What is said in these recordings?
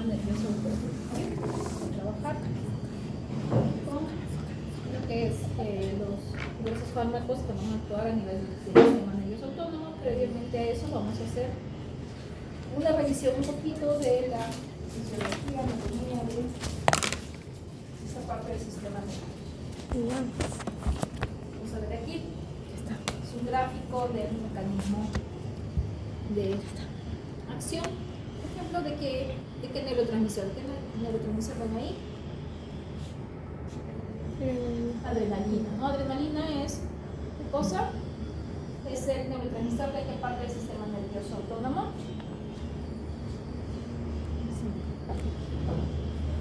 nervioso autónomo. Vamos a trabajar con lo que es los diversos fármacos que van a actuar a nivel del sistema nervioso autónomo. Previamente a eso vamos a hacer una revisión un poquito de la fisiología, anatomía de esta parte del sistema nervioso. Vamos a ver aquí. Es un gráfico del mecanismo de acción. Por ejemplo, ¿de qué neurotransmisor? ¿Qué neurotransmisor van ahí? Adrenalina, ¿no? Adrenalina es, ¿qué cosa? Es el neurotransmisor de qué parte del sistema nervioso autónomo.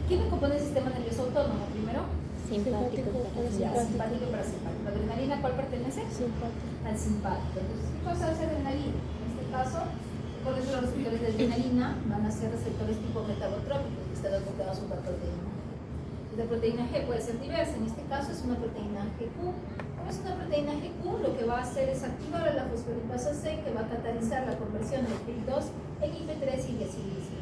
¿Quién compone el sistema nervioso autónomo primero? Simpático, simpático y parasimpático. ¿Adrenalina a cuál pertenece? simpático. Al simpático. Entonces, ¿qué cosa hace adrenalina? En este caso, por eso los receptores de adrenalina van a ser receptores tipo metabotrópicos que están acoplados a una proteína. La proteína G puede ser diversa, en este caso es una proteína GQ. Como es una proteína GQ, lo que va a hacer es activar la fosfolipasa C, que va a catalizar la conversión del PIP2 en IP3 y diacilglicina.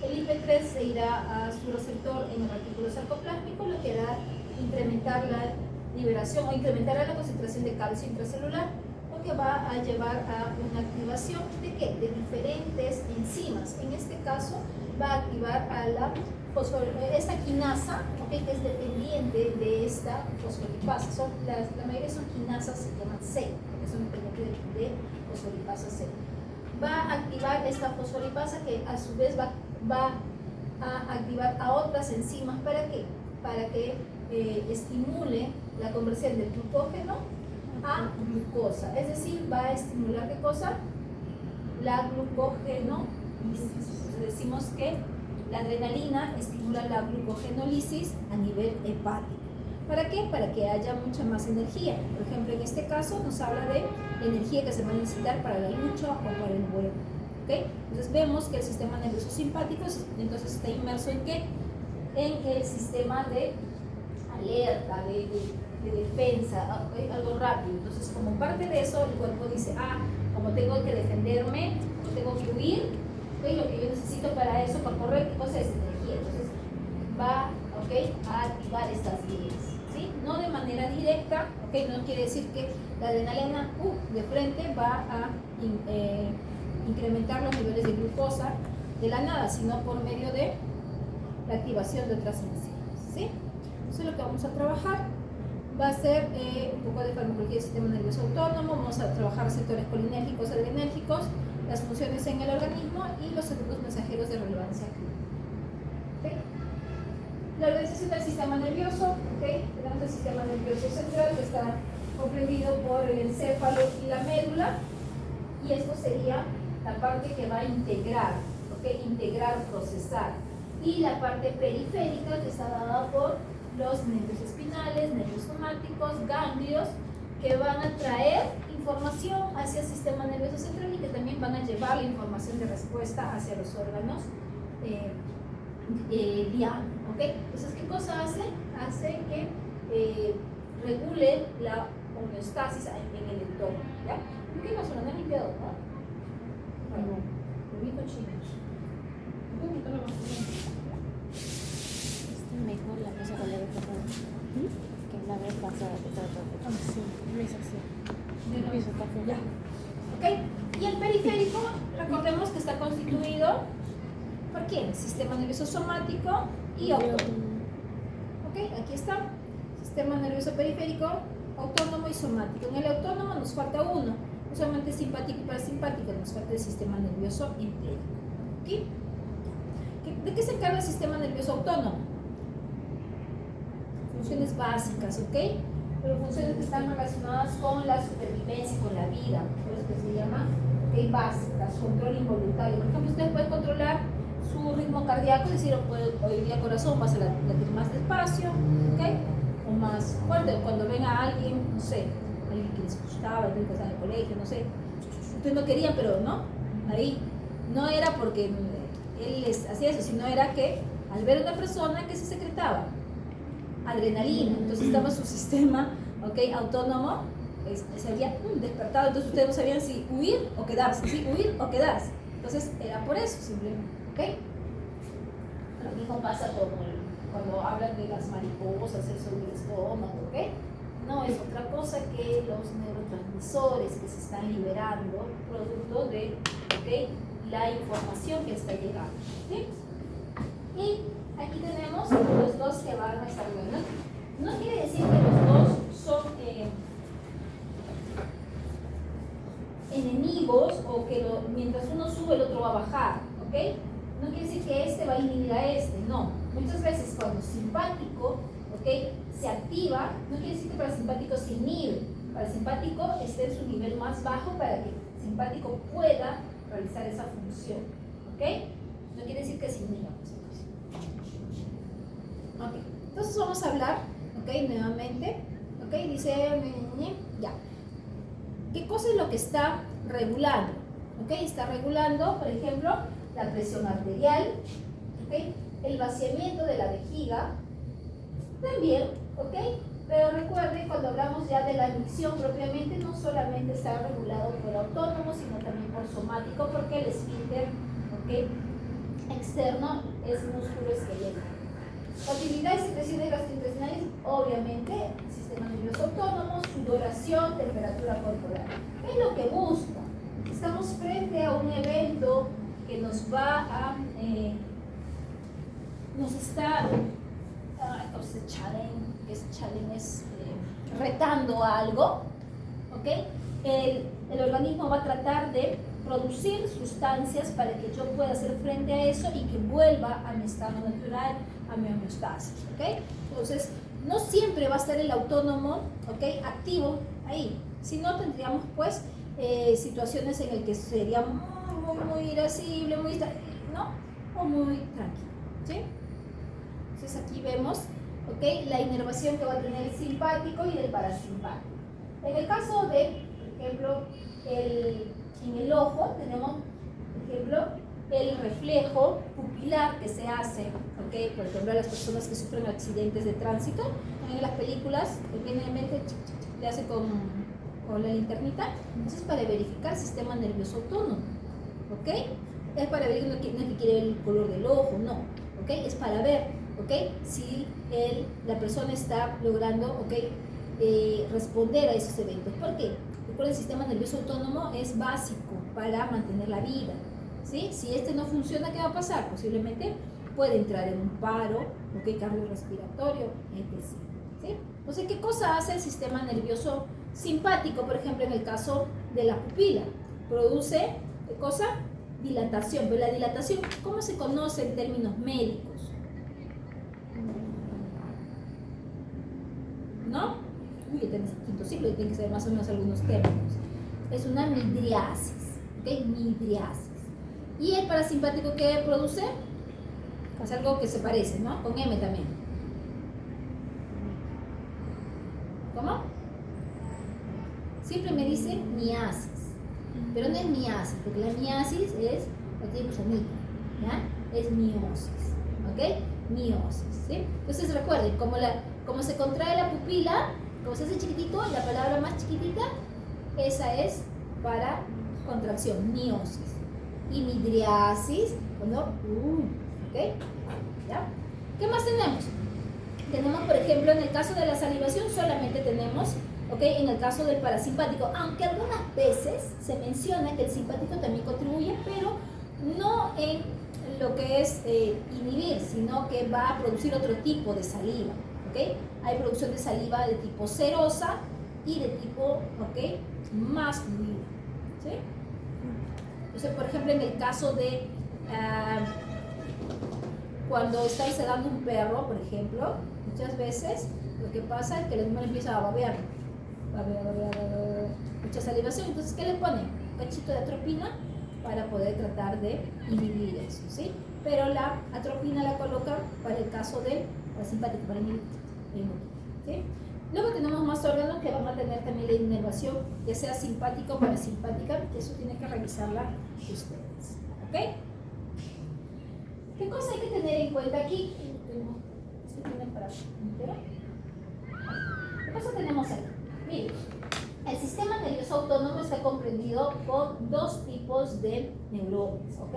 El IP3 se irá a su receptor en el retículo sarcoplásmico, lo que hará incrementar la liberación o incrementará la concentración de calcio intracelular, lo que va a llevar a una activación de ¿qué? De diferentes enzimas. En este caso va a activar a esta quinasa, ¿okay? Que es dependiente de esta fosfolipasa. La mayoría son quinasas, se llaman C, porque son dependientes de fosfolipasa C. Va a activar esta fosfolipasa que a su vez va a activar a otras enzimas. ¿Para qué? Para que estimule la conversión del glucógeno a glucosa. Es decir, va a estimular ¿qué cosa? La glucogenólisis. Entonces decimos que la adrenalina estimula la glucogenólisis a nivel hepático. ¿Para qué? Para que haya mucha más energía. Por ejemplo, en este caso nos habla de la energía que se va a necesitar para la lucha o para el vuelo. ¿Okay? Entonces vemos que el sistema nervioso simpático entonces está inmerso ¿en qué? En el sistema de alerta, de defensa, ¿okay? Algo rápido. Entonces, como parte de eso, el cuerpo dice, como tengo que defenderme, tengo que huir, ¿okay? Lo que yo necesito para eso, para correr, ¿qué cosa es? Energía. Entonces, va ¿okay? A activar estas vías, ¿sí? No de manera directa, ¿okay? No quiere decir que la adrenalina de frente va a incrementar los niveles de glucosa de la nada, sino por medio de la activación de otras enzimas, ¿sí? Entonces lo que vamos a trabajar va a ser un poco de farmacología del sistema nervioso autónomo. Vamos a trabajar receptores colinérgicos, adrenérgicos, las funciones en el organismo y los circuitos mensajeros de relevancia clínica. ¿Okay? La organización del sistema nervioso, ¿okay? Tenemos el sistema nervioso central que está comprendido por el encéfalo y la médula, y esto sería la parte que va a integrar, ¿okay? Integrar, procesar, y la parte periférica que está dada por los nervios espinales, nervios somáticos, ganglios, que van a traer información hacia el sistema nervioso central y que también van a llevar la información de respuesta hacia los órganos diana, ¿okay? Entonces, ¿qué cosa hace? Hace que regule la homeostasis en el entorno, ¿ya? ¿Qué pasó? ¿No han limpiado, no? Bueno, bonito chicos. Mejor la cosa con la vez pasada. Que la vez pasada que estaba todo. Sí, es así. Piso café. Ya. ¿Ok? Y el periférico, recordemos que está constituido ¿por quién? Sistema nervioso somático y autónomo. ¿Ok? Aquí está. Sistema nervioso periférico, autónomo y somático. En el autónomo nos falta uno. No solamente simpático y parasimpático, nos falta el sistema nervioso entérico. ¿Ok? ¿De qué se encarga el sistema nervioso autónomo? Funciones básicas, ¿ok? Pero funciones que están relacionadas con la supervivencia, con la vida, por eso que se llama básicas, control involuntario. Por ejemplo, usted puede controlar su ritmo cardíaco, es decir, hoy día corazón vas a latir más despacio, ¿ok? O más fuerte. O cuando venga alguien, no sé, alguien que les gustaba, alguien que estaba en el colegio, no sé, ustedes no querían, pero no, ahí no era porque él les hacía eso, sino era que al ver a una persona que se secretaba adrenalina, entonces estaba su sistema, ¿okay? Autónomo, se había despertado, entonces ustedes no sabían si huir o quedarse, ¿sí? Huir o quedarse, entonces era por eso simplemente, ¿ok? no pasa como cuando hablan de las mariposas, eso del estómago, ¿ok? No, es otra cosa que los neurotransmisores que se están liberando producto de, ¿ok?, la información que está llegando, ¿sí? Y aquí tenemos los dos que van a estar buenos. No quiere decir que los dos son enemigos o que mientras uno sube el otro va a bajar, ¿ok? No quiere decir que este va a inhibir a este, no. Muchas veces cuando el simpático, ¿ok?, se activa, no quiere decir que para el simpático se inhibe. Para el simpático esté en su nivel más bajo para que el simpático pueda realizar esa función, ¿ok? No quiere decir que se inhiba. Ok, entonces vamos a hablar, ¿ok?, nuevamente, ¿ok? Dice, ya. ¿Qué cosa es lo que está regulando? ¿Ok? Está regulando, por ejemplo, la presión arterial, ¿ok?, el vaciamiento de la vejiga, también, ¿ok? Pero recuerden, cuando hablamos ya de la micción propiamente, no solamente está regulado por autónomo, sino también por somático, porque el esfínter, ¿ok?, externo es músculo esquelético. Motilidad y secreciones gastrointestinales, obviamente, sistema nervioso autónomo, sudoración, temperatura corporal. ¿Qué es lo que busca? Estamos frente a un evento que nos va a, nos está, entonces challenge es retando a algo, ¿ok? El organismo va a tratar de producir sustancias para que yo pueda hacer frente a eso y que vuelva a mi estado natural, a mi homeostasis, ¿ok? Entonces, no siempre va a estar el autónomo, ¿ok?, activo ahí, si no tendríamos pues situaciones en las que sería muy irascible, ¿no?, o muy tranquilo, ¿sí? Entonces aquí vemos, ¿ok?, la inervación que va a tener el simpático y el parasimpático. En el caso de, por ejemplo, en el ojo tenemos, por ejemplo, el reflejo pupilar que se hace, ¿ok?, por ejemplo, a las personas que sufren accidentes de tránsito, en las películas, evidentemente le hace con la linternita. Eso es para verificar el sistema nervioso autónomo, ¿ok? Es para ver, no es que quiere ver el color del ojo, no, ¿ok? Es para ver, ¿ok?, si la persona está logrando, ¿ok?, responder a esos eventos. ¿Por qué? Porque el sistema nervioso autónomo es básico para mantener la vida, ¿sí? Si este no funciona, ¿qué va a pasar? Posiblemente puede entrar en un paro, ¿ok?, cardiorrespiratorio, etc., ¿sí? Entonces, ¿qué cosa hace el sistema nervioso simpático, por ejemplo, en el caso de la pupila? Produce, ¿qué cosa? Dilatación. Pero la dilatación, ¿cómo se conoce en términos médicos? ¿No? Uy, tenés quinto ciclo y tiene que saber más o menos algunos términos. Es una midriasis, ¿ok? Midriasis. ¿Y el parasimpático qué produce? Es algo que se parece, ¿no? Con M también. ¿Cómo? Siempre me dicen miasis, pero no es miasis, porque la miasis es cualquier gusanito, ¿ya? Es miosis, ¿ok? Miosis, ¿sí? Entonces recuerden, como se contrae la pupila, como se hace chiquitito, la palabra más chiquitita, esa es para contracción, miosis. Y midriasis, cuando, ¿ok? ¿Ya? ¿Qué más tenemos? Tenemos, por ejemplo, en el caso de la salivación, solamente tenemos, ¿ok?, en el caso del parasimpático, aunque algunas veces se menciona que el simpático también contribuye, pero no en lo que es inhibir, sino que va a producir otro tipo de saliva, ¿ok? Hay producción de saliva de tipo serosa y de tipo, ¿ok?, más fluida, ¿sí? Entonces, por ejemplo, en el caso de cuando estáis sedando un perro, por ejemplo, muchas veces lo que pasa es que el animal empieza a babear, mucha salivación. Entonces, ¿qué le ponen? Un cachito de atropina para poder tratar de inhibir eso, ¿sí? Pero la atropina la colocan para el caso del parasimpático, para inhibir, ¿sí? Luego tenemos más órganos que van a tener también la inervación, ya sea simpática o parasimpática, que eso tiene que revisarla ustedes, ¿ok? ¿Qué cosa hay que tener en cuenta aquí? Este tiene para entero. ¿Qué cosa tenemos aquí? Miren, el sistema nervioso autónomo está comprendido por dos tipos de neuronas, ¿ok?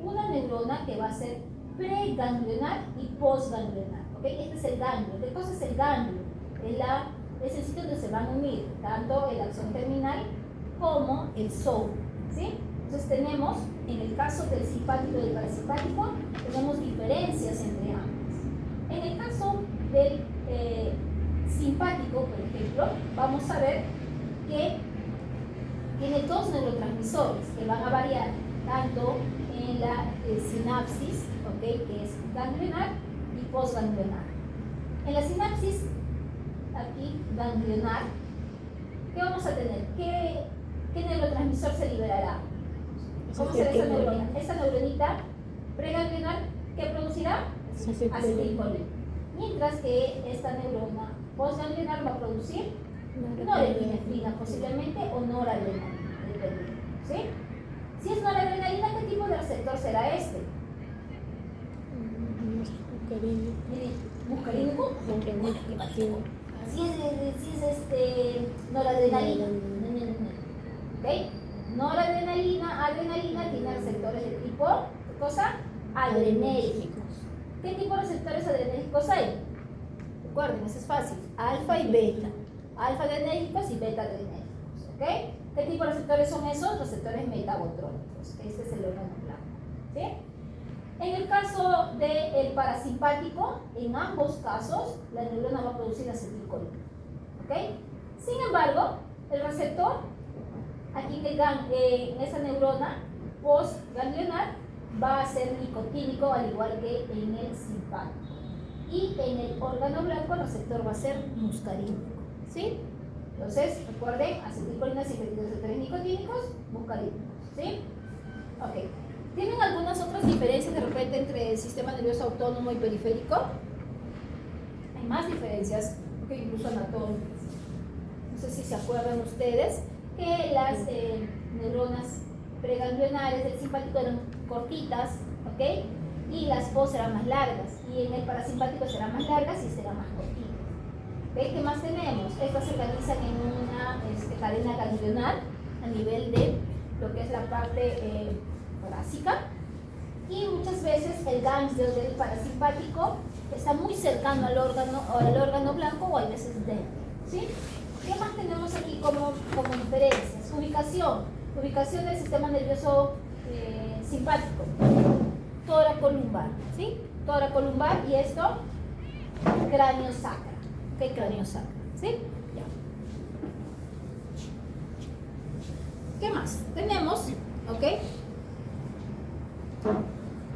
Una neurona que va a ser preganglionar y postganglionar. ¿Okay? Este es el ganglio. ¿Qué cosa es el ganglio? Es el sitio donde se van a unir tanto el axón terminal como el zoom. ¿Sí? Entonces tenemos, en el caso del simpático y del parasimpático, tenemos diferencias entre ambos. En el caso del simpático, por ejemplo, vamos a ver que tiene dos neurotransmisores que van a variar tanto en la sinapsis, ¿okay? Que es ganglionar y postganglionar. En la sinapsis, aquí ganglionar, ¿qué vamos a tener? ¿Qué neurotransmisor se liberará? ¿Cómo será esa neurona? Esa neuronita preganglionar, ¿qué producirá? Acetilcolina. Mientras que esta neurona postganglionar va a producir norepinefrina posiblemente o noradrenalina, dependiendo. ¿Sí? Si es noradrenalina, ¿qué tipo de receptor será este? Muscarínico. Si es noradrenalina. ¿Ok? Noradrenalina, adrenalina tiene receptores de tipo, ¿qué cosa? Adrenérgicos. ¿Qué tipo de receptores adrenérgicos hay? Recuerden, eso es fácil. Alfa y beta. Alfa adrenérgicos y beta adrenérgicos. ¿Ok? ¿Qué tipo de receptores son esos? Receptores metabotrónicos. Este es el órgano blanco. ¿Sí? En el caso del parasimpático, en ambos casos, la neurona va a producir acetilcolina. ¿Ok? Sin embargo, el receptor, aquí en esa neurona postganglionar, va a ser nicotínico, al igual que en el simpático. Y en el órgano blanco, el receptor va a ser muscarínico. ¿Sí? Entonces, recuerden, acetilcolina sintetiza receptores nicotínicos, muscarínicos. ¿Sí? Ok. ¿Tienen algunas otras diferencias de repente entre el sistema nervioso autónomo y periférico? Hay más diferencias, que incluso anatómicas. No sé si se acuerdan ustedes que las neuronas preganglionares del simpático eran cortitas, ¿ok? Y las post serán más largas, y en el parasimpático serán más largas y serán más cortitas. ¿Okay? ¿Qué más tenemos? Estas se organizan en una cadena ganglionar a nivel de lo que es la parte torácica, y muchas veces el ganglio del parasimpático está muy cercano al órgano blanco, o a veces dentro. ¿Sí? ¿Qué más tenemos aquí como diferencias? Ubicación del sistema nervioso simpático. Toracolumbar, ¿sí? Toracolumbar, y esto, cráneo sacra. ¿Qué cráneo sacra? ¿Sí? Ya. ¿Qué más? Tenemos, ¿ok?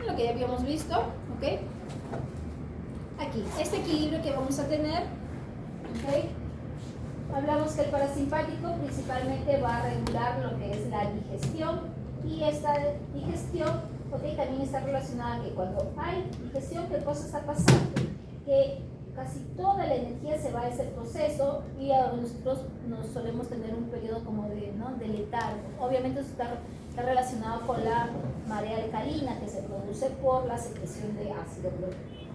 Lo que ya habíamos visto, ¿ok? Aquí, este equilibrio que vamos a tener, ¿ok? Hablamos que el parasimpático principalmente va a regular lo que es la digestión, y esta digestión, ¿ok? También está relacionada que cuando hay digestión, ¿qué cosa está pasando? Que casi toda la energía se va a ese proceso, y nosotros nos solemos tener un periodo como de letargo. Obviamente eso está relacionado con la marea alcalina que se produce por la secreción de ácido clorhídrico.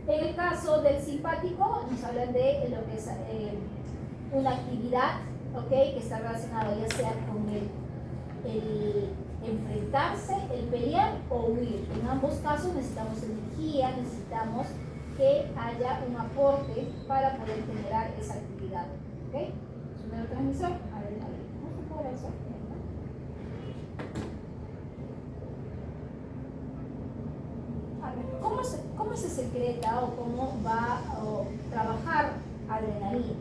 En el caso del simpático, nos hablan de lo que es una actividad, ¿ok? Que está relacionada ya sea con el enfrentarse, el pelear o huir. En ambos casos necesitamos energía, necesitamos que haya un aporte para poder generar esa actividad. ¿Ok? Es un neurotransmisor. A ver, ¿no puedo eso? A ver, ¿cómo se secreta o cómo va a trabajar adrenalina?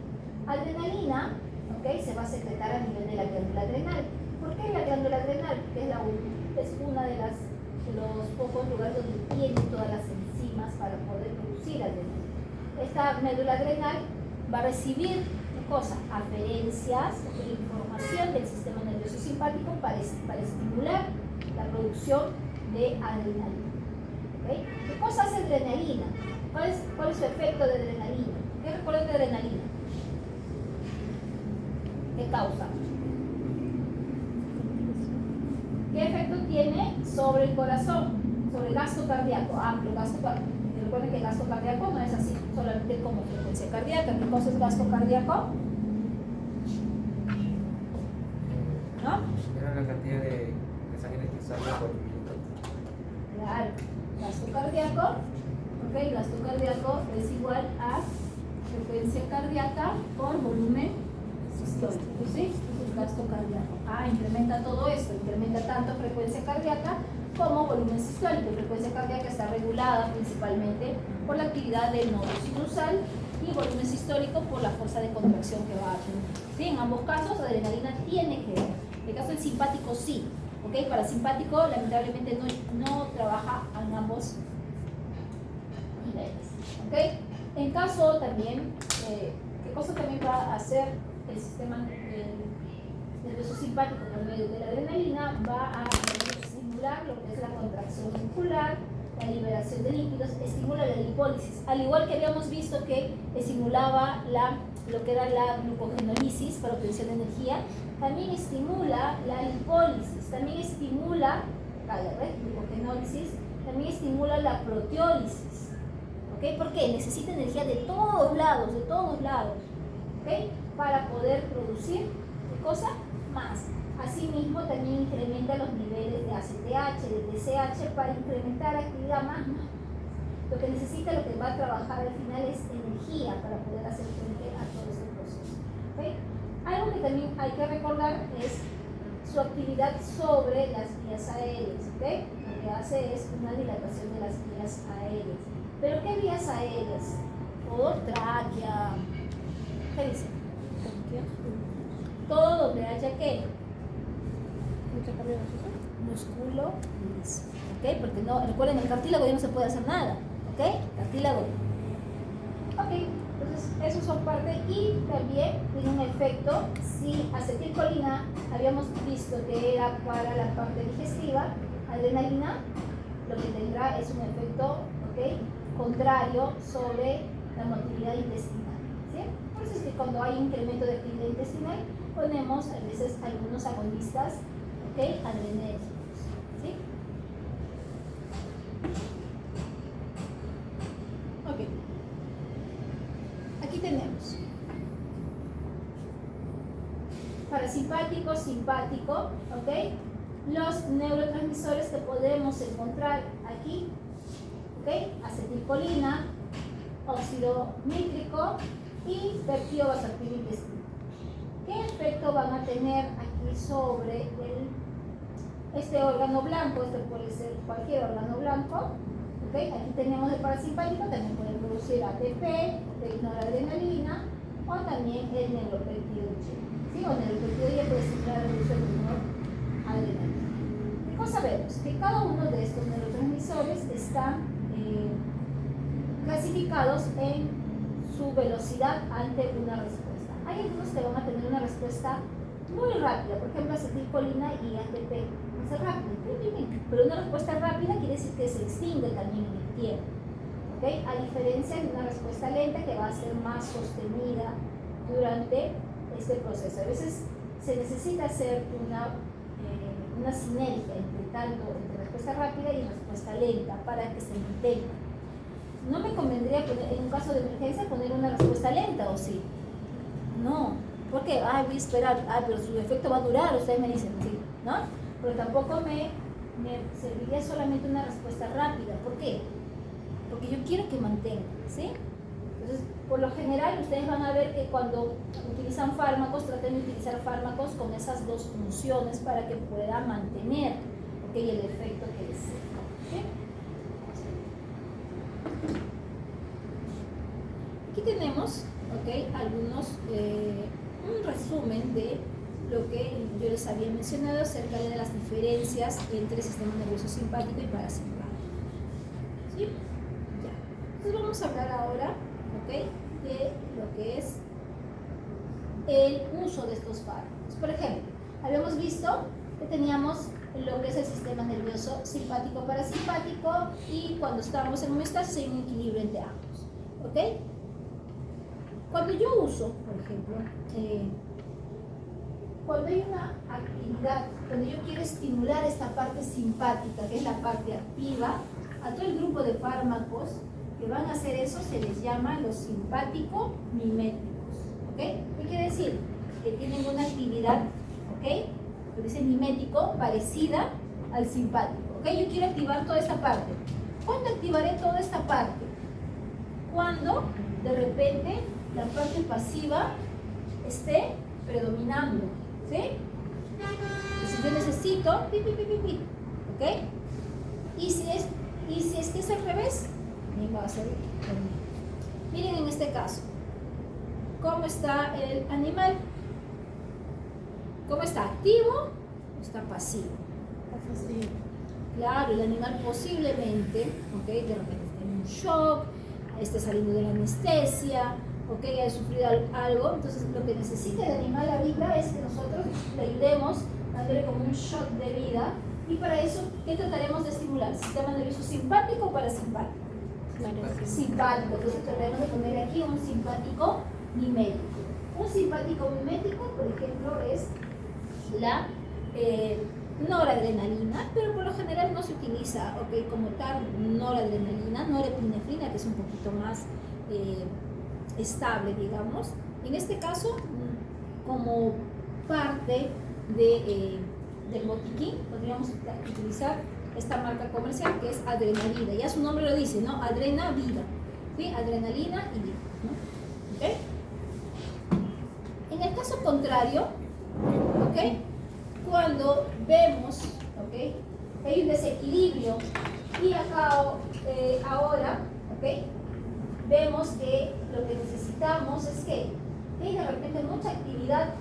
Adrenalina, ¿ok? Se va a secretar a nivel de la glándula adrenal. ¿Por qué la glándula adrenal? Porque es una de los pocos lugares donde tiene todas las enzimas para poder producir adrenalina. Esta médula adrenal va a recibir, ¿qué cosa? Aferencias, información del sistema nervioso simpático para estimular la producción de adrenalina. ¿Okay? ¿Qué cosa hace adrenalina? ¿Cuál es su efecto de adrenalina? ¿Qué recuerdan de adrenalina? ¿Qué causa? ¿Qué efecto tiene sobre el corazón? Sobre el gasto cardíaco, amplio gasto cardíaco. Recuerden que el gasto cardíaco no es así solamente como frecuencia cardíaca. ¿Qué cosa es gasto cardíaco? ¿No? Era la cantidad de sangre que sale por minuto. Claro, gasto cardíaco, ¿ok? Gasto cardíaco es igual a frecuencia cardíaca por volumen sistólico, ¿sí? El gasto cardíaco. Incrementa todo esto, incrementa tanto frecuencia cardíaca como volumen sistólico. Frecuencia cardíaca está regulada principalmente por la actividad del nodo sinusal y volumen sistólico por la fuerza de contracción que va a tener. ¿Sí? En ambos casos, la adrenalina tiene que ver. En el caso del simpático, sí. ¿Ok? Parasimpático, lamentablemente, no trabaja en ambos niveles. ¿Ok? En caso también, ¿qué cosa también va a hacer el sistema nervioso simpático por medio de la adrenalina? Va a estimular lo que es la contracción muscular, la liberación de líquidos, estimula la lipólisis, al igual que habíamos visto que estimulaba lo que era la glucogenólisis para obtención de energía, también estimula la lipólisis, también estimula la glucogenólisis, también estimula la proteólisis. ¿Okay? Porque necesita energía de todos lados, ¿okay? Para poder producir, ¿qué cosa? Más. Asimismo, también incrementa los niveles de ACTH, de TSH para incrementar actividad magma. Lo que necesita, lo que va a trabajar al final es energía para poder hacer frente a todo este proceso. ¿Okay? Algo que también hay que recordar es su actividad sobre las vías aéreas. ¿Okay? Lo que hace es una dilatación de las vías aéreas. ¿Pero qué vías aéreas? Por tráquea. ¿Qué dice? Todo donde haya ¿qué? Músculo liso. ¿Ok? Porque no, recuerden, el cartílago ya no se puede hacer nada. ¿Ok? Cartílago. Ok, entonces esos son parte y también tiene un efecto. Si acetilcolina habíamos visto que era para la parte digestiva, adrenalina lo que tendrá es un efecto, ¿ok?, contrario sobre la motilidad intestinal. ¿Sí? Por eso es que cuando hay incremento de actividad intestinal ponemos a veces algunos agonistas, ¿ok?, adrenérgicos. ¿Sí? Ok. Aquí tenemos parasimpático, simpático, ¿ok? Los neurotransmisores que podemos encontrar aquí, ¿ok? Acetilcolina, óxido nítrico y péptido vasoactivo intestino. ¿Qué efecto van a tener aquí sobre este órgano blanco? Este puede ser cualquier órgano blanco. ¿Okay? Aquí tenemos el parasimpático, también puede producir ATP, de noradrenalina, o también el neuropéptido Y. ¿Sí? O neuropéptido Y puede estimular el uso de noradrenalina. ¿Qué cosa vemos? Que cada uno de estos neurotransmisores están clasificados en su velocidad ante una respuesta. Hay algunos que van a tener una respuesta muy rápida, por ejemplo, acetilcolina y ATP. Va a ser rápido, pero una respuesta rápida quiere decir que se extingue también en el tiempo. ¿Okay? A diferencia de una respuesta lenta que va a ser más sostenida durante este proceso. A veces se necesita hacer una sinergia entre respuesta rápida y respuesta lenta para que se mantenga. No me convendría poner, en un caso de emergencia, poner una respuesta lenta, ¿o sí? No. ¿Por qué? Voy a esperar. Pero su efecto va a durar, ustedes me dicen, sí, ¿no? Pero tampoco me serviría solamente una respuesta rápida. ¿Por qué? Porque yo quiero que mantenga, ¿sí? Entonces, por lo general, ustedes van a ver que cuando utilizan fármacos, traten de utilizar fármacos con esas dos funciones para que pueda mantener, ¿ok?, el efecto que desea. ¿Okay? Aquí tenemos, ¿ok?, algunos, un resumen de lo que yo les había mencionado acerca de las diferencias entre el sistema nervioso simpático y parasimpático. ¿Sí? Ya. Entonces vamos a hablar ahora, ¿ok?, de lo que es el uso de estos fármacos. Por ejemplo, habíamos visto que teníamos lo que es el sistema nervioso simpático parasimpático y cuando estábamos en homeostasis hay un equilibrio entre ambos. ¿Ok? Cuando yo uso, por ejemplo, cuando hay una actividad, cuando yo quiero estimular esta parte simpática, que es la parte activa, a todo el grupo de fármacos que van a hacer eso se les llama los simpático-miméticos. ¿Ok? ¿Qué quiere decir? Que tienen una actividad, ¿ok?, lo dice mimético, parecida al simpático. ¿Ok? Yo quiero activar toda esta parte. ¿Cuánta activaré toda esta parte? Cuando de repente la parte pasiva esté predominando, ¿sí? Entonces yo necesito pi, pi, pi, pi, pi, ¿ok? Y si es que es al revés, también va a ser lo mismo. Miren en este caso, ¿cómo está el animal? ¿Cómo está? ¿Activo o está pasivo? Así. Claro, el animal posiblemente, ¿ok? De repente esté en un shock, esté saliendo de la anestesia, ¿ok? Haya sufrido algo. Entonces lo que necesita el animal ahorita es que nosotros le ayudemos dándole como un shot de vida. Y para eso, ¿qué trataremos de estimular? ¿Sistema nervioso simpático o parasimpático? Simpático. Entonces trataremos de poner aquí un simpático mimético. Un simpático mimético, por ejemplo, es la noradrenalina, pero por lo general no se utiliza, ¿ok? Como tal, noradrenalina, norepinefrina, que es un poquito más estable, digamos. En este caso, como parte del botiquín, podríamos utilizar esta marca comercial que es Adrenalina. Ya su nombre lo dice, ¿no? Adrena vida, ¿sí? Adrenalina y vida, ¿no? ¿Ok? En el caso contrario, ¿ok? Cuando vemos, ¿ok? Hay un desequilibrio y acá ahora, ¿ok? Vemos que lo que necesitamos es que hay de repente mucha actividad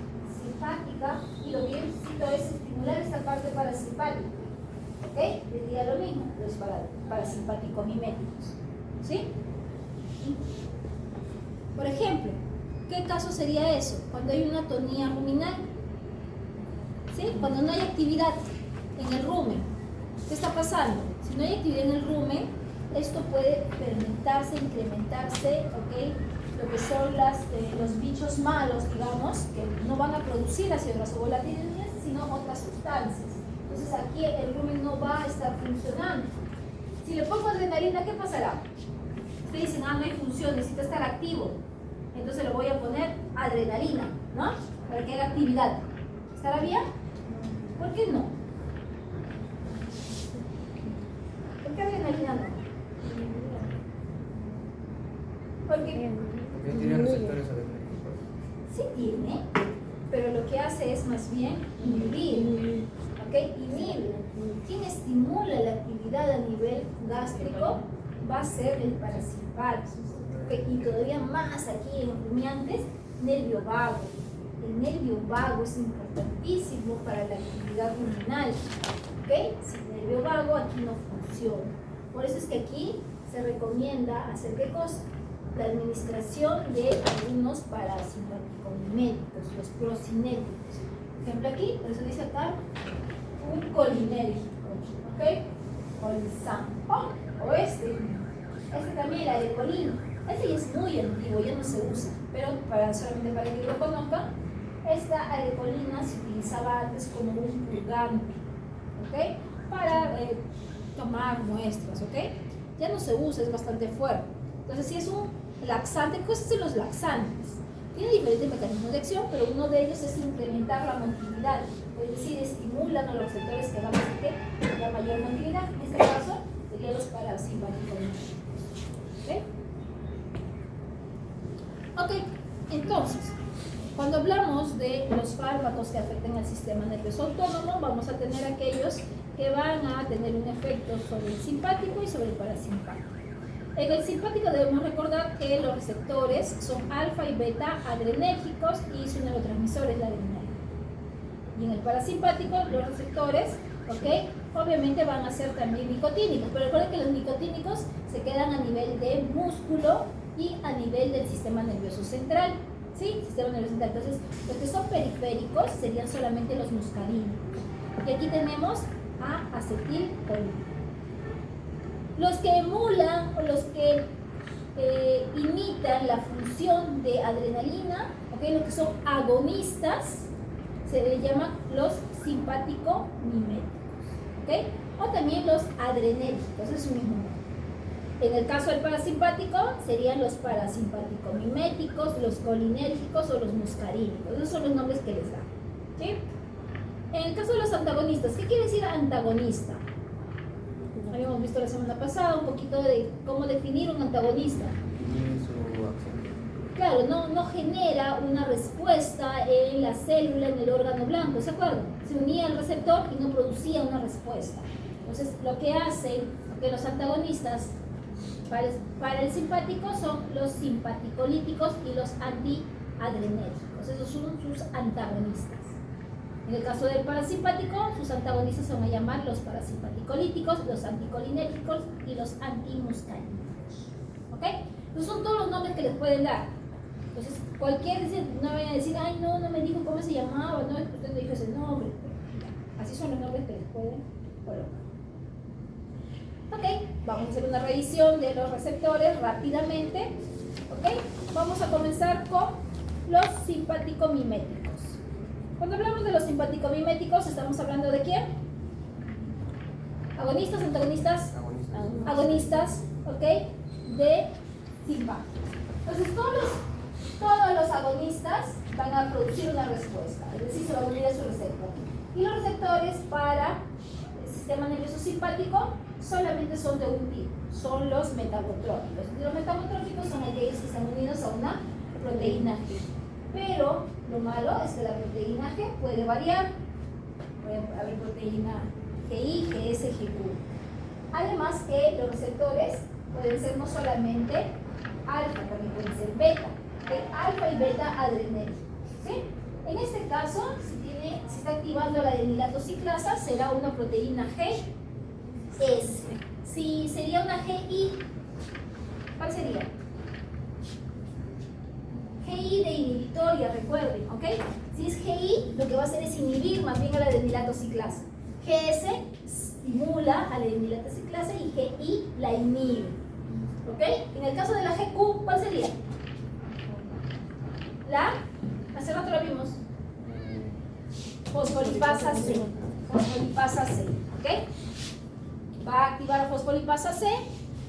simpática y lo que yo necesito es estimular esta parte parasimpática, ¿ok? Diría lo mismo, los parasimpático miméticos, ¿sí? Por ejemplo, ¿qué caso sería eso? Cuando hay una atonía ruminal, ¿sí? Cuando no hay actividad en el rumen, ¿qué está pasando? Si no hay actividad en el rumen, esto puede fermentarse, incrementarse, ¿ok? Lo que son los bichos malos, digamos, que no van a producir ácido graso volátil, sino otras sustancias. Entonces aquí el rumen no va a estar funcionando. Si le pongo adrenalina, ¿qué pasará? Ustedes dicen, no hay función, necesita estar activo. Entonces le voy a poner adrenalina, ¿no? Para que haga actividad. ¿Estará bien? ¿Por qué no? ¿Por qué adrenalina no? Porque tiene receptores adrenérgicos. sí tiene, pero lo que hace es más bien inhibir, ¿ok? Inhibe. Quien estimula la actividad a nivel gástrico va a ser el parasimpático, ¿ok? Y todavía más aquí en rumiantes, nervio vago. El nervio vago es importantísimo para la actividad ruminal, ¿ok? Sin nervio vago aquí no funciona. Por eso es que aquí se recomienda hacer ¿qué cosa? La administración de algunos parasimpático-miméticos, los prosinérgicos. Por ejemplo aquí, por eso dice acá, un colinérgico, ¿ok? Colisam. O este también, la arecolina. Este ya es muy antiguo, ya no se usa, pero solamente para que lo conozcan, esta arecolina se utilizaba antes como un purgante, ¿ok? Para tomar muestras, ¿ok? Ya no se usa, es bastante fuerte. Entonces, si es un laxante, ¿qué son los laxantes? Tiene diferentes mecanismos de acción, pero uno de ellos es incrementar la motilidad, es decir, estimulan a los receptores que van a hacer que haya mayor motilidad. En este caso, serían los parasimpáticos. ¿Ok? Ok, entonces, cuando hablamos de los fármacos que afectan al sistema nervioso autónomo, vamos a tener aquellos que van a tener un efecto sobre el simpático y sobre el parasimpático. En el simpático debemos recordar que los receptores son alfa y beta adrenérgicos y su neurotransmisor es la adrenalina. Y en el parasimpático los receptores, ¿ok? Obviamente van a ser también nicotínicos, pero recuerden que los nicotínicos se quedan a nivel de músculo y a nivel del sistema nervioso central, ¿sí? Sistema nervioso central. Entonces, los que son periféricos serían solamente los muscarínicos. Y aquí tenemos a acetilcolina. Los que emulan o los que imitan la función de adrenalina, ¿okay? Los que son agonistas, se les llama los simpático-miméticos, ¿okay? O también los adrenérgicos, es su mismo nombre. En el caso del parasimpático, serían los parasimpático-miméticos, los colinérgicos o los muscarínicos. Esos son los nombres que les dan, ¿sí? En el caso de los antagonistas, ¿qué quiere decir antagonista? habíamos visto la semana pasada un poquito de cómo definir un antagonista. Y su acción. Claro, no genera una respuesta en la célula, en el órgano blanco, ¿se acuerdan? Se unía al receptor y no producía una respuesta. Entonces, lo que hacen que los antagonistas para el simpático son los simpaticolíticos y los antiadrenérgicos. Esos son sus antagonistas. En el caso del parasimpático, sus antagonistas se van a llamar los parasimpaticolíticos, los anticolinérgicos y los antimuscarínicos. ¿Ok? Esos son todos los nombres que les pueden dar. Entonces, no vayan a decir, ay, no me dijo cómo se llamaba, no, usted no dijo ese nombre. Así son los nombres que les pueden colocar. Ok, vamos a hacer una revisión de los receptores rápidamente. Ok, vamos a comenzar con los simpático-miméticos. Cuando hablamos de los simpático-miméticos, estamos hablando de quién? Agonistas, antagonistas, agonistas, ok, de simpáticos. Entonces, todos los agonistas van a producir una respuesta, es decir, se va a unir a su receptor. Y los receptores para el sistema nervioso simpático solamente son de un tipo, son los metabotrópicos. Y los metabotrópicos son aquellos que están unidos a una proteína G. Pero lo malo es que la proteína G puede variar. Puede haber proteína GI, GS, GQ. Además que los receptores pueden ser no solamente alfa, también pueden ser beta. Alfa y beta adrenérgicos. ¿Sí? En este caso, si está activando la adenilato ciclasa, será una proteína GS. Si sería una GI, ¿cuál sería? GI de inhibitoria, recuerden, ¿ok? Si es GI, lo que va a hacer es inhibir más bien a la adenilato ciclasa. GS estimula a la adenilato ciclasa y GI la inhibe. ¿Ok? En el caso de la GQ, ¿cuál sería? Hace rato la vimos. Fosfolipasa C. Fosfolipasa C. ¿Ok? Va a activar a fosfolipasa C.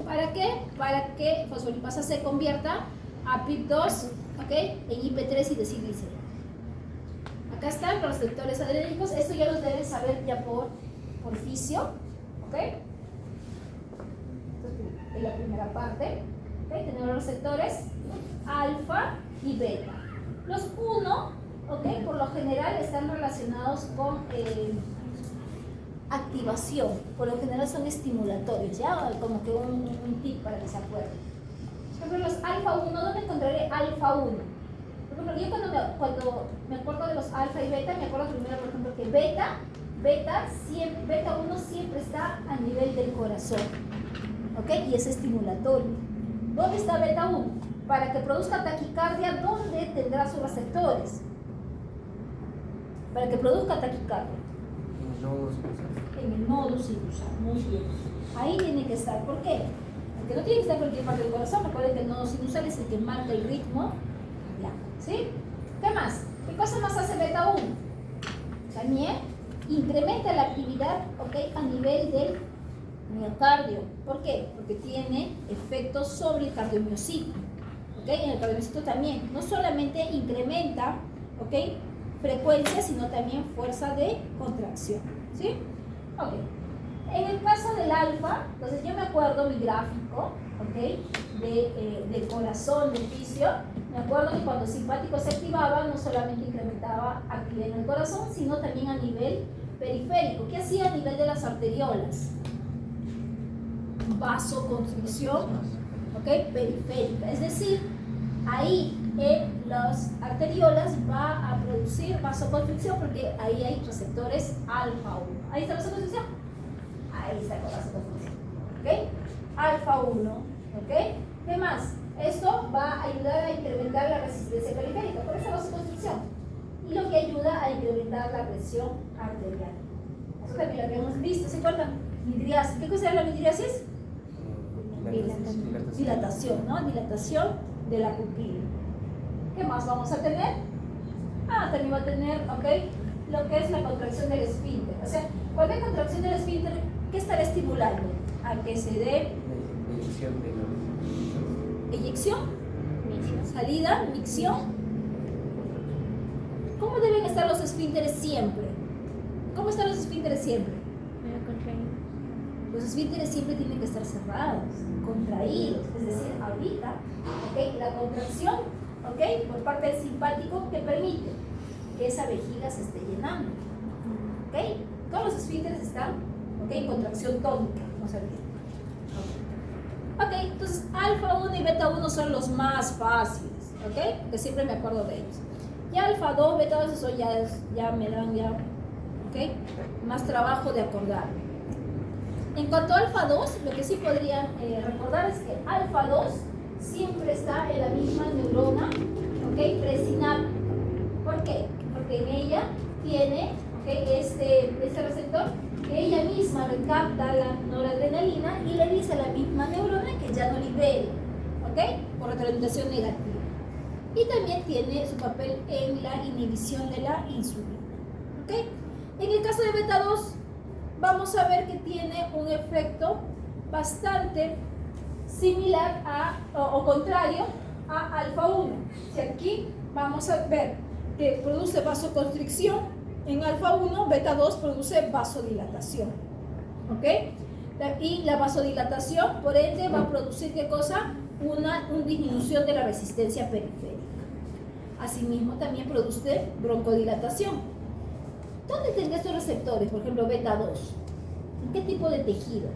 ¿Para qué? Para que fosfolipasa C convierta a PIP2, ¿ok?, en IP3 y desilglicerol. Acá están los receptores adrenérgicos. Esto ya los deben saber ya por fisio. ¿Ok? Entonces, en la primera parte, ¿okay?, tenemos los receptores alfa y beta. Los 1, ¿ok?, por lo general están relacionados con activación. Por lo general son estimulatorios, ¿ya? Como que un tip para que se acuerden. Por ejemplo, los alfa 1, ¿dónde encontraré alfa 1? Por ejemplo, yo cuando me acuerdo de los alfa y beta, me acuerdo primero, por ejemplo, que beta 1 siempre está a nivel del corazón, ¿ok? Y es estimulatorio. ¿Dónde está beta 1? Para que produzca taquicardia, ¿dónde tendrá sus receptores? Para que produzca taquicardia. En el nodo sinusal, muy bien. Ahí tiene que estar. ¿Por qué? Porque no tiene que estar en cualquier parte del corazón. Recuerden que el nodo sinusal es el que marca el ritmo. ¿Sí? ¿Qué más? ¿Qué cosa más hace beta 1? También incrementa la actividad, ¿ok?, a nivel del miocardio. ¿Por qué? Porque tiene efectos sobre el cardiomiocito. ¿Ok? En el cardiomiocito también. No solamente incrementa, ¿ok?, frecuencia, sino también fuerza de contracción. ¿Sí? Ok. En el caso del alfa, entonces yo me acuerdo mi gráfico, ¿ok?, del corazón, del fisio. Me acuerdo que cuando el simpático se activaba, no solamente incrementaba actividad en el corazón, sino también a nivel periférico. ¿Qué hacía a nivel de las arteriolas? Vasoconstricción, ¿ok?, periférica. Es decir, ahí en las arteriolas va a producir vasoconstricción porque ahí hay receptores alfa 1. ¿Ahí está la vasoconstricción? Ahí está la vasoconstricción. ¿Ok? Alfa 1. ¿Ok? ¿Qué más? Esto va a ayudar a incrementar la resistencia periférica por esa vasoconstricción. Y lo que ayuda a incrementar la presión arterial. Eso también lo habíamos visto, ¿se acuerdan? Midriasis. ¿Qué cosa era la midriasis? Dilatación, ¿no? Dilatación de la pupila. ¿Qué más vamos a tener? También va a tener, ¿ok?, lo que es la contracción del esfínter. O sea, cuando hay contracción del esfínter, ¿qué estará estimulando? A que se dé eyección, salida, micción. ¿Cómo deben estar los esfínteres siempre? ¿Cómo están los esfínteres siempre? Los esfínteres siempre tienen que estar cerrados, contraídos, es decir, ahorita, ¿ok? La contracción, ¿ok? Por parte del simpático que permite que esa vejiga se esté llenando, ¿ok? Todos los esfínteres están, ¿ok? En contracción tónica, vamos a ver. Ok, entonces alfa 1 y beta 1 son los más fáciles, ¿ok? Que siempre me acuerdo de ellos. Y alfa 2, beta 2, eso ya me dan ¿ok? Más trabajo de acordarme. En cuanto a alfa 2, lo que sí podrían recordar es que alfa 2 siempre está en la misma neurona, ¿ok? Presináptica. ¿Por qué? Porque en ella tiene, ¿ok? este receptor que ella misma recapta la noradrenalina y le dice a la misma neurona que ya no libere, ¿ok? Por retroalimentación negativa. Y también tiene su papel en la inhibición de la insulina, ¿ok? En el caso de beta 2, vamos a ver que tiene un efecto bastante similar o contrario a alfa 1. Si aquí vamos a ver que produce vasoconstricción, en alfa 1, beta 2 produce vasodilatación, ¿ok? Y la vasodilatación, por ende, va a producir, ¿qué cosa? Una disminución de la resistencia periférica. Asimismo, también produce broncodilatación. ¿Dónde tendrá estos receptores? Por ejemplo, beta 2. ¿En qué tipo de tejido?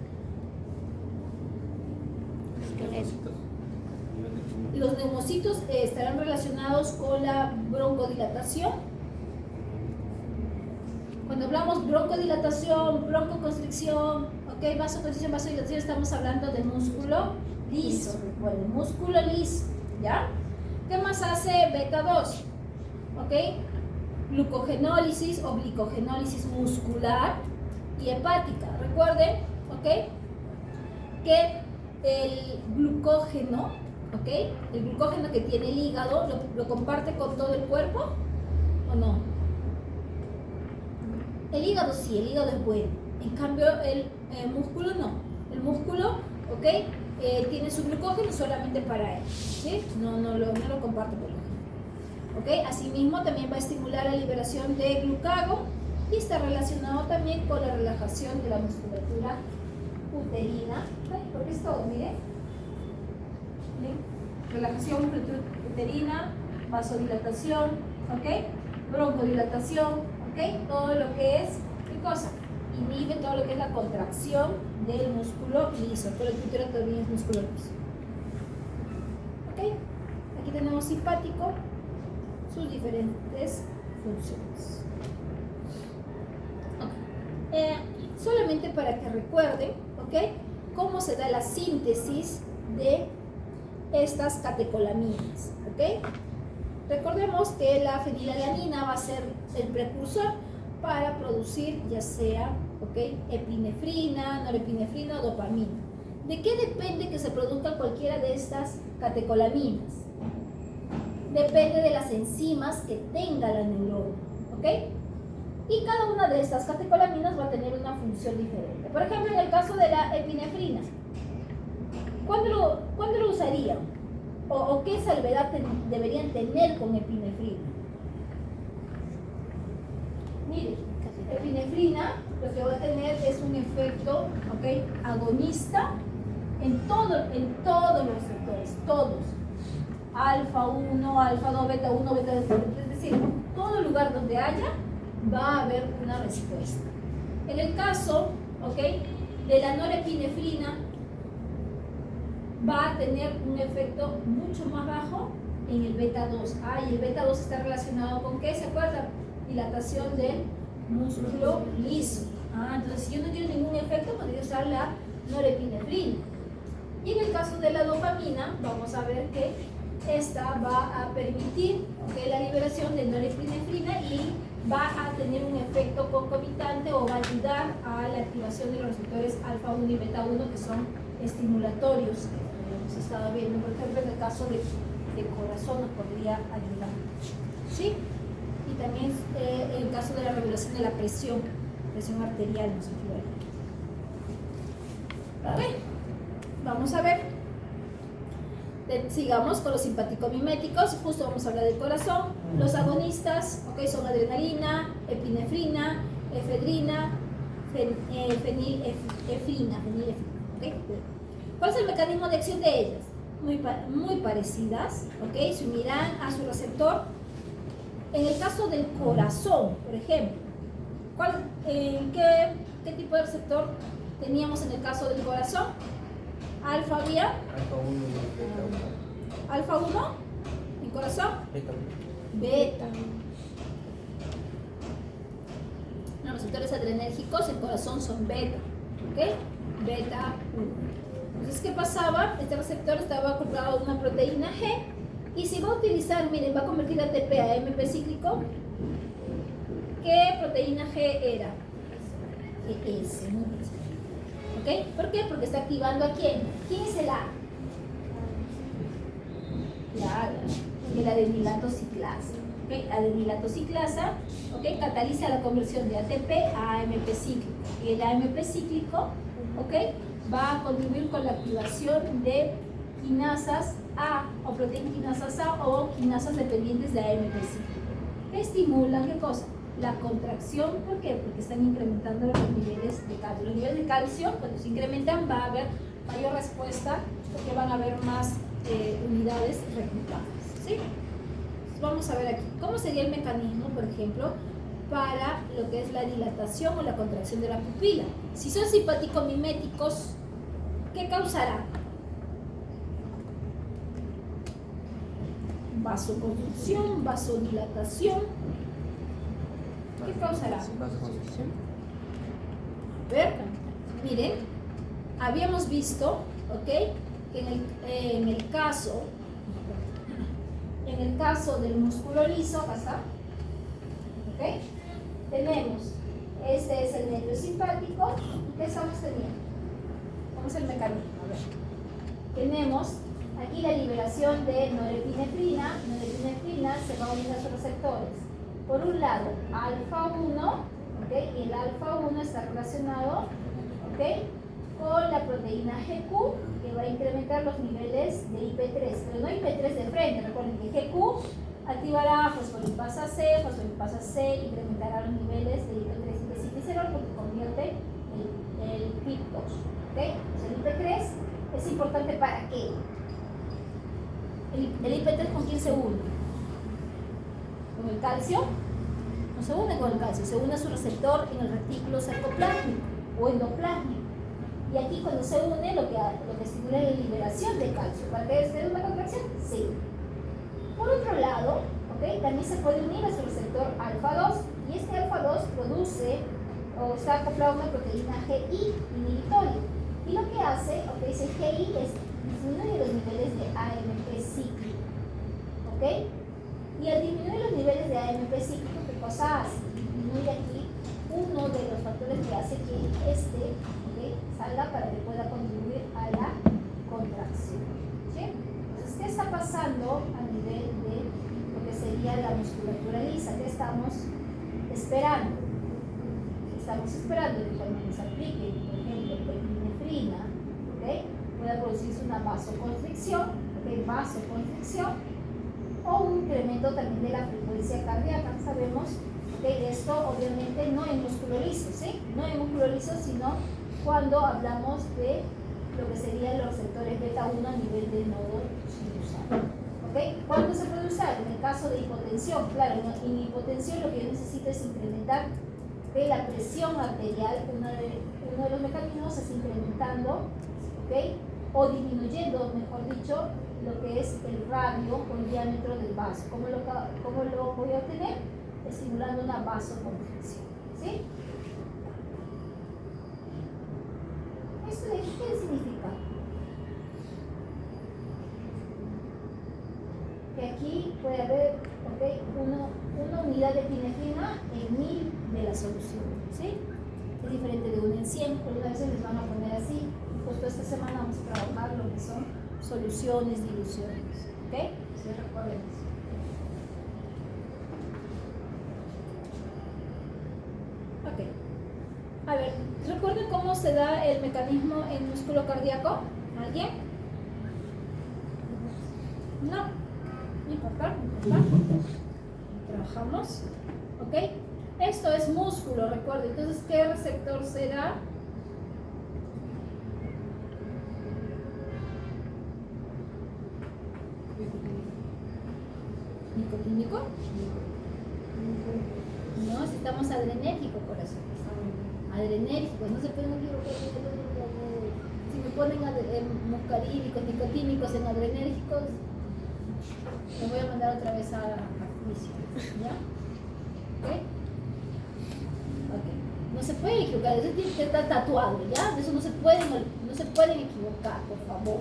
Los neumocitos estarán relacionados con la broncodilatación. Cuando hablamos broncodilatación, broncoconstricción, ¿ok? Vasoconstricción, vasodilatación, estamos hablando de músculo liso. Recuerden, músculo liso, ¿ya? ¿Qué más hace beta 2? ¿Ok? Glucogenólisis o glicogenólisis muscular y hepática. Recuerden, ¿ok? Que el glucógeno, ¿ok? El glucógeno que tiene el hígado, ¿lo comparte con todo el cuerpo o no? El hígado sí, el hígado es bueno. En cambio, el músculo no. El músculo, ¿ok? Tiene su glucógeno solamente para él, ¿sí? No lo comparte por lo general. ¿Ok? Asimismo, también va a estimular la liberación de glucagón y está relacionado también con la relajación de la musculatura uterina. ¿Ok? Porque es todo, miren. Relajación uterina, vasodilatación, ¿ok? Broncodilatación, ¿ok? Todo lo que es, ¿qué cosa? Inhibe todo lo que es la contracción del músculo liso. Pero el útero también es músculo liso. ¿Ok? Aquí tenemos simpático, sus diferentes funciones. Okay. Solamente para que recuerden, ¿ok? Cómo se da la síntesis de estas catecolaminas, ¿ok? Recordemos que la fenilalanina va a ser el precursor para producir ya sea, ¿ok? Epinefrina, norepinefrina o dopamina. ¿De qué depende que se produzca cualquiera de estas catecolaminas? Depende de las enzimas que tenga la neurona, ¿ok? Y cada una de estas catecolaminas va a tener una función diferente. Por ejemplo, en el caso de la epinefrina, ¿cuándo lo usarían? ¿O qué salvedad deberían tener con epinefrina? Mire, epinefrina lo que va a tener es un efecto, ¿ok? Agonista en todos los receptores, todos. Alfa 1, alfa 2, beta 1, beta 2, es decir, en todo lugar donde haya, va a haber una respuesta. En el caso, ¿ok? De la norepinefrina, va a tener un efecto mucho más bajo en el beta 2. Y el beta 2 está relacionado con ¿qué? ¿Se acuerdan? Dilatación del músculo liso. Entonces, si yo no quiero ningún efecto, podría usar la norepinefrina. Y en el caso de la dopamina, vamos a ver que esta va a permitir la liberación de norepinefrina y va a tener un efecto concomitante o va a ayudar a la activación de los receptores alfa 1 y beta 1 que son estimulatorios. Hemos estado viendo, por ejemplo, en el caso de corazón nos podría ayudar, ¿sí? Y también en el caso de la regulación de la presión arterial nos ayuda. Ok, vamos a ver. Sigamos con los simpaticomiméticos. Justo vamos a hablar del corazón. Los agonistas, son adrenalina, epinefrina, efedrina, fenilefrina, ¿ok? ¿Cuál es el mecanismo de acción de ellas? Muy parecidas, ¿ok? Se unirán a su receptor. En el caso del corazón, por ejemplo, ¿qué tipo de receptor teníamos en el caso del corazón? Alfa había, Alfa 1 y beta 1. alfa 1 en corazón, Beta 1. beta. Los receptores adrenérgicos en corazón son beta, ¿ok? Beta 1. Entonces, ¿qué pasaba? Este receptor estaba acoplado a una proteína G y si va a utilizar, miren, va a convertir ATP a AMP cíclico. ¿Qué proteína G era? GS, ¿no? ¿Ok? ¿Por qué? Porque está activando a quién. ¿Quién es el A? El adenilato ciclasa. ¿Okay? Adenilato ciclasa, ¿okay? Cataliza la conversión de ATP a AMP cíclico. Y el AMP cíclico, ¿okay? Va a contribuir con la activación de quinasas A o proteínas quinasas A o quinasas dependientes de AMP cíclico. ¿Qué estimulan? ¿Qué cosa? La contracción. ¿Por qué? Porque están incrementando los niveles de calcio. Los niveles de calcio, cuando se incrementan, va a haber mayor respuesta porque van a haber más unidades reclutadas. ¿Sí? Vamos a ver aquí, ¿cómo sería el mecanismo, por ejemplo, para lo que es la dilatación o la contracción de la pupila? Si son simpático-miméticos, ¿qué causará? Vasoconstricción, vasodilatación. ¿Qué causará? Vasoconstricción. A ver, miren, habíamos visto, ¿ok? Que en el caso del músculo liso, acá está, ¿ok? Tenemos, este es el nervio simpático. ¿Qué estamos teniendo? ¿Cómo es el mecanismo? A ver. Tenemos aquí la liberación de norepinefrina. Norepinefrina se va a unir a sus receptores. Por un lado, alfa 1, ¿ok? Y el alfa 1 está relacionado, ¿ok? Con la proteína GQ, que va a incrementar los niveles de IP3, pero no IP3 de frente. Recuerden que GQ activará fosfolipasa C, incrementará los niveles de IP3 y IP5 porque convierte el PIP2. ¿Ok? Entonces, el IP3 es importante ¿para qué? El IP3 ¿con quién se une? ¿Con el calcio? No se une con el calcio, se une a su receptor en el retículo sarcoplásmico o endoplásmico. Y aquí cuando se une lo que estimula es la liberación de calcio. ¿Para que esté una contracción? Sí. Por otro lado, ¿okay? También se puede unir a su receptor alfa 2 y este alfa 2 produce o está acoplado a una proteína GI inhibitoria. Y lo que hace, ¿okay? Ese GI es disminuye los niveles de AMP cíclico. ¿Ok? Y al disminuir los niveles de AMP cíclico, ¿qué cosa hace? Disminuye aquí uno de los factores que hace que salga para que pueda contribuir a la contracción. ¿Sí? Entonces, ¿qué está pasando a nivel de lo que sería la musculatura lisa? ¿Qué estamos esperando? Estamos esperando que cuando nos aplique, por ejemplo, epinefrina, ¿okay? Pueda producirse una vasoconstricción, ¿okay? Vasoconstricción, o un incremento también de la frecuencia cardíaca. Sabemos que esto obviamente no en músculo liso, ¿sí? No en músculo liso, sino cuando hablamos de lo que serían los receptores beta 1 a nivel del nodo sinusal. ¿Okay? ¿Cuándo se puede usar? En el caso de hipotensión. Claro, en hipotensión lo que yo necesito es incrementar la presión arterial. Uno de los mecanismos es incrementando, ¿okay? O disminuyendo, mejor dicho, lo que es el radio o el diámetro del vaso. ¿Cómo lo voy a obtener? Estimulando una vasoconstricción. ¿Sí? ¿Esto de qué significa? Que aquí puede haber, ¿okay? una unidad de epinefrina en 1000 de la solución. ¿Sí? Es diferente de 1 en 100, pero a veces les van a poner así. Justo esta semana vamos a trabajar lo que son soluciones, diluciones. ¿Ok? ¿Sí? Recuerden eso. Ok. A ver, ¿recuerden cómo se da el mecanismo en músculo cardíaco? ¿Alguien? No. No importa, no importa. Trabajamos. ¿Ok? Esto es músculo, recuerden. Entonces, ¿qué receptor será? ¿Nicotínico? No, necesitamos adrenérgico, corazón. Adrenérgicos, no se pueden equivocar. Si me ponen muscarínicos, nicotínicos en adrenérgicos, me voy a mandar otra vez a juicio. ¿Ya? ¿Ok? Ok. No se pueden equivocar, eso tiene que estar tatuado, ¿ya? De eso no se pueden equivocar, por favor.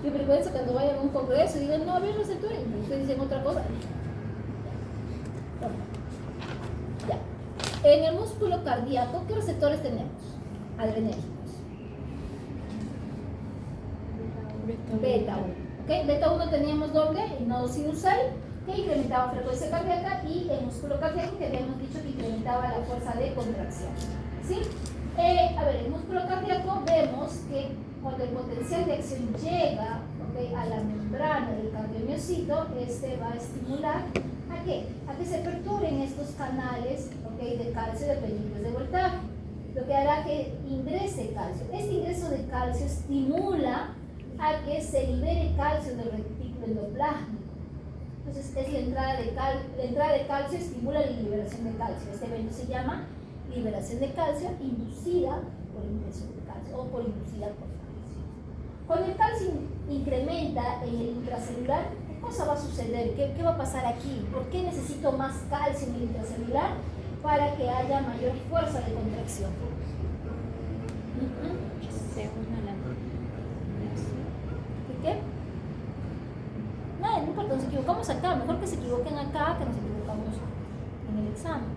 Yo vergüenza cuando vayan a un congreso y digan, no, a ver, receptores, y ustedes dicen otra cosa. Ya. En el músculo cardíaco, ¿qué receptores tenemos? Adrenérgicos. Beta 1. ¿Ok? Beta 1 teníamos doble, el nodo sinusal, que incrementaba frecuencia cardíaca, y el músculo cardíaco que habíamos dicho que incrementaba la fuerza de contracción. ¿Sí? A ver, el músculo cardíaco vemos que cuando el potencial de acción llega, ¿okay?, a la membrana del cardiomiocito, este va a estimular ¿a qué? A que se perturen estos canales, ¿okay?, de calcio dependientes de voltaje, lo que hará que ingrese calcio. Este ingreso de calcio estimula a que se libere calcio del retículo endoplásmico. Entonces, es la entrada de calcio estimula la liberación de calcio. Este evento se llama liberación de calcio inducida por ingreso de calcio o por inducida por calcio. Cuando el calcio incrementa en el intracelular, ¿qué cosa va a suceder? ¿Qué va a pasar aquí? ¿Por qué necesito más calcio en el intracelular? Para que haya mayor fuerza de contracción. ¿Qué? No, no importa, nos equivocamos acá. Mejor que se equivoquen acá que nos equivocamos en el examen.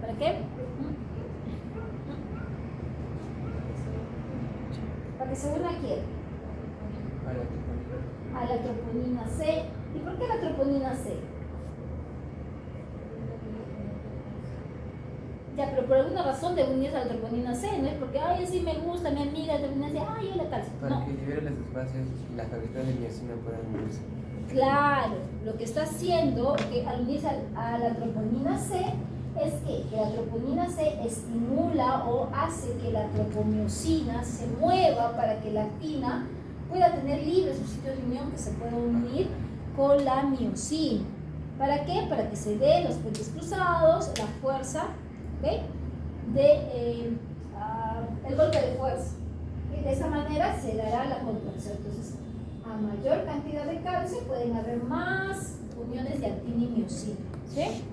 ¿Para qué? Para que se una a quién. A la troponina C. ¿Y por qué la troponina C? Ya, pero por alguna razón debe unirse a la troponina C, no es porque, ay, así me gusta, mi amiga, la troponina C, ay, yo la calcio. Para No. que libere los espacios y las cavidades de miocina puedan unirse. Claro, lo que está haciendo que al unirse a la troponina C es que la troponina C estimula o hace que la tropomiosina se mueva para que la actina pueda tener libre su sitio de unión, que se pueda unir con la miosina. ¿Para qué? Para que se den los puentes cruzados, la fuerza, ¿okay?, el golpe de fuerza. Y de esa manera se dará la contracción. Entonces, a mayor cantidad de calcio pueden haber más uniones de actina y miosina. ¿Sí?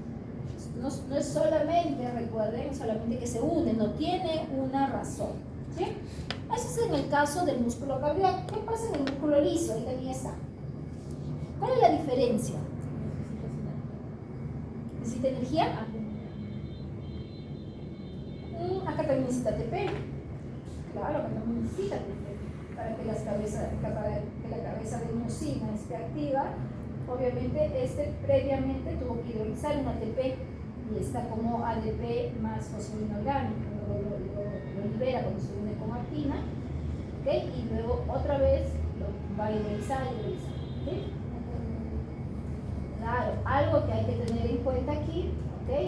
No es solamente, recuerden, solamente que se unen, no tiene una razón. ¿Sí? Eso es en el caso del músculo cardíaco. ¿Qué pasa en el músculo liso? Ahí también está. ¿Cuál es la diferencia? ¿Necesita energía? Acá también necesita ATP. Claro, acá también necesita ATP para que la cabeza de miosina esté activa. Obviamente, previamente tuvo que hidrolizar un ATP y está como ADP más fosfolina orgánica. Lo libera cuando se une con actina, ¿okay?, y luego otra vez lo va a hidrolizar. ¿Sí? Claro, algo que hay que tener en cuenta aquí, ¿okay?,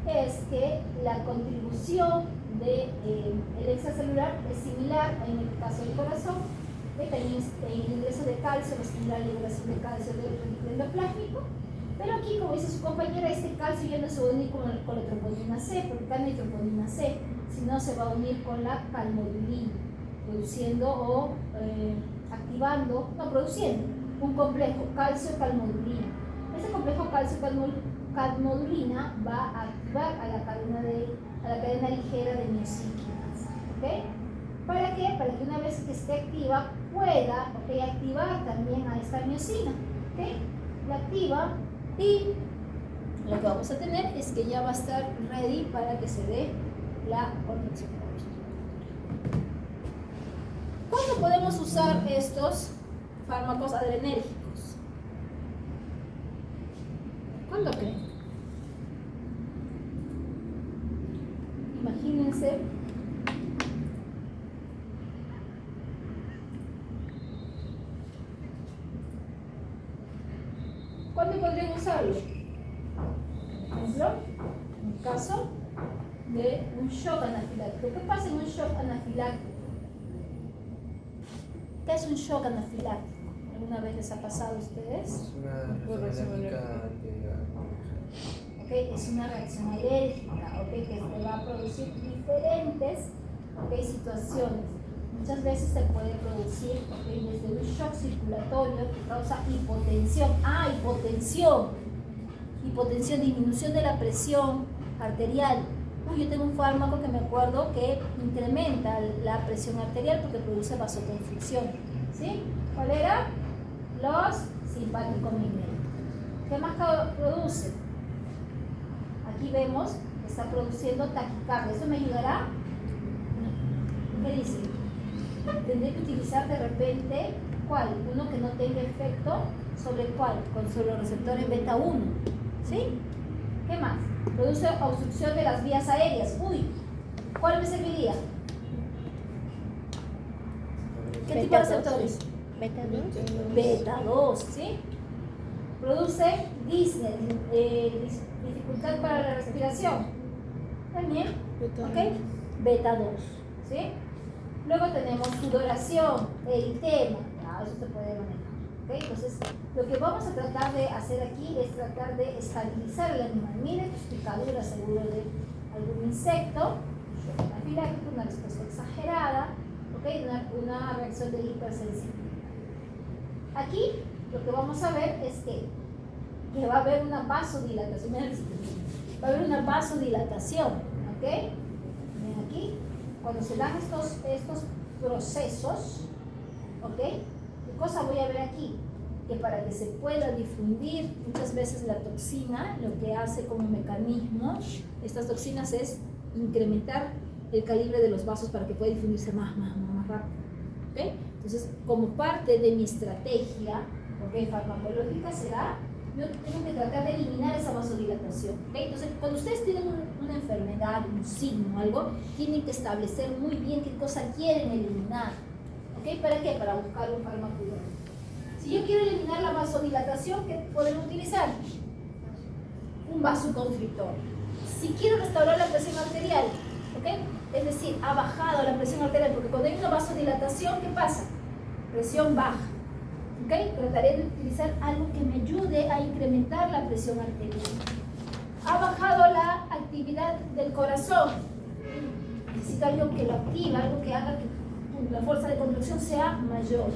es que la contribución del extracelular es similar en el caso del corazón, que también el ingreso de calcio va a estimular la liberación de calcio del retículo endoplásmico, pero aquí, como dice su compañera, este calcio ya no se va a unir con la troponina C, porque acá no hay troponina C, sino se va a unir con la calmodulina, produciendo produciendo un complejo calcio-calmodulina. Este complejo calcio-calmodulina va a activar a la cadena ligera de miocíclinas. ¿Okay? ¿Para qué? Para que una vez que esté activa pueda activar también a esta miocina. ¿Okay? La activa y lo que vamos a tener es que ya va a estar ready para que se dé la contracción. ¿Cuándo podemos usar estos fármacos adrenérgicos? ¿Cuándo creen? Imagínense ¿cuándo podrían usarlo? ejemplo, en el caso de un shock anafiláctico. ¿Qué pasa en un shock anafiláctico? ¿Qué es un shock anafiláctico? ¿Alguna vez les ha pasado a ustedes? Es una reacción alérgica ¿Okay? Es una reacción alérgica, ¿okay? Que te va a producir diferentes, ¿okay? Situaciones. Muchas veces se puede producir, ¿okay? Desde un shock circulatorio que causa hipotensión. Hipotensión. Hipotensión, disminución de la presión arterial. Yo tengo un fármaco que me acuerdo que incrementa la presión arterial porque produce vasoconstricción. ¿Sí? ¿Cuál era? Los simpáticos miméticos. ¿Qué más produce? Aquí vemos que está produciendo taquicardia. ¿Eso me ayudará? No. ¿Qué dice? Tendré que utilizar de repente, ¿cuál? Uno que no tenga efecto sobre cuál, sobre los receptores beta 1. ¿Sí? ¿Qué más? Produce obstrucción de las vías aéreas. ¿Cuál me serviría? ¿Qué tipo de receptores? Beta 2. Beta 2, ¿sí? Produce disnea, dificultad para la respiración. También, ¿ok? Beta 2, ¿sí? Luego tenemos sudoración, eritema. Eso se puede manejar, ¿ok? Entonces, lo que vamos a tratar de hacer aquí es tratar de estabilizar el animal. Miren tus picaduras seguro de algún insecto, anafiláctico, una respuesta exagerada, ¿ok? Una reacción de hipersensibilidad. Aquí lo que vamos a ver es que va a haber una vasodilatación. Va a haber una vasodilatación, ¿ok? Ven aquí, cuando se dan estos procesos, ¿ok? ¿Qué cosa voy a ver aquí? Que para que se pueda difundir muchas veces la toxina, lo que hace como mecanismo estas toxinas es incrementar el calibre de los vasos para que pueda difundirse más rápido, ¿ok? Entonces, como parte de mi estrategia, ¿ok? Farmacológica será, yo tengo que tratar de eliminar esa vasodilatación, ¿ok? Entonces, cuando ustedes tienen una enfermedad, un signo, algo, tienen que establecer muy bien qué cosa quieren eliminar, ¿ok? ¿Para qué? Para buscar un fármaco idóneo. Si yo quiero eliminar la vasodilatación, ¿qué podemos utilizar? Un vasoconstrictor. Si quiero restaurar la presión arterial, ¿ok? Es decir, ha bajado la presión arterial, porque cuando hay una vasodilatación, ¿qué pasa? Presión baja. ¿Ok? Trataré de utilizar algo que me ayude a incrementar la presión arterial. Ha bajado la actividad del corazón. Necesito algo que lo active, algo que haga que la fuerza de contracción sea mayor.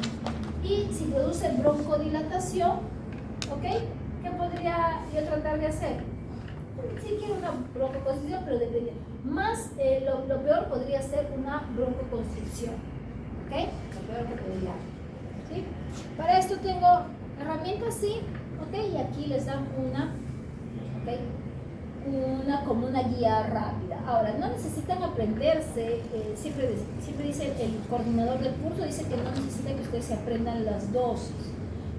Y si produce broncodilatación, ¿ok? ¿Qué podría yo tratar de hacer? Sí quiero una broncoconstricción, pero depende. Más, lo peor podría ser una broncoconstricción, ¿ok? Lo peor que podría hacer, ¿sí? Para esto tengo herramientas, sí, ¿ok? Y aquí les dan como una guía rápida. Ahora, no necesitan aprenderse, siempre dice el coordinador del curso, dice que no necesita que ustedes se aprendan las dosis.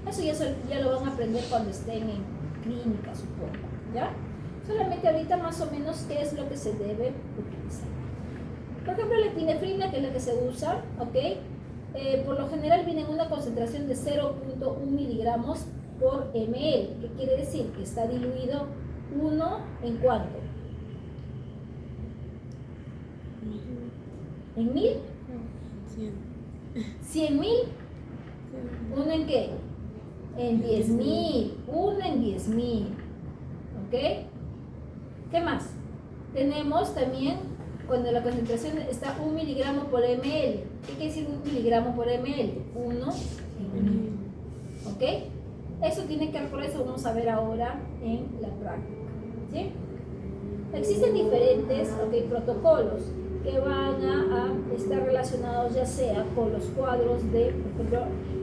Eso ya lo van a aprender cuando estén en clínica, supongo, ¿ya? Solamente ahorita más o menos qué es lo que se debe utilizar. Por ejemplo, la epinefrina, que es la que se usa, ¿ok? Por lo general viene en una concentración de 0.1 miligramos por ml, que quiere decir que está diluido 1 en ¿cuánto? ¿En 1000? 100.000. ¿Uno en qué? En 10.000. 1 en 10.000. ¿Ok? ¿Qué más? Tenemos también cuando la concentración está 1 miligramo por ml. ¿Qué quiere decir 1 miligramo por ml? 1 en 1000. ¿Ok? Eso tiene que ver, por eso vamos a ver ahora en la práctica, ¿sí? Existen diferentes protocolos que van a estar relacionados ya sea con los cuadros de, por ejemplo,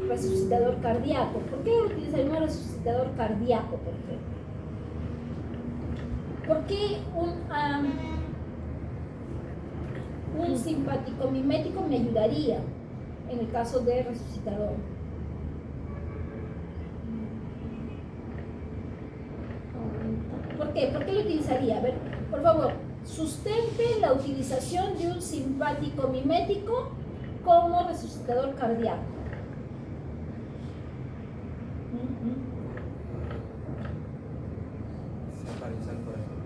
resucitador cardíaco. ¿Por qué utilizaremos resucitador cardíaco, por ejemplo? ¿Por qué un simpático mimético me ayudaría en el caso de resucitador? ¿Por qué? ¿Por qué lo utilizaría? A ver, por favor, sustente la utilización de un simpático mimético como resucitador cardíaco. Se paraliza el corazón.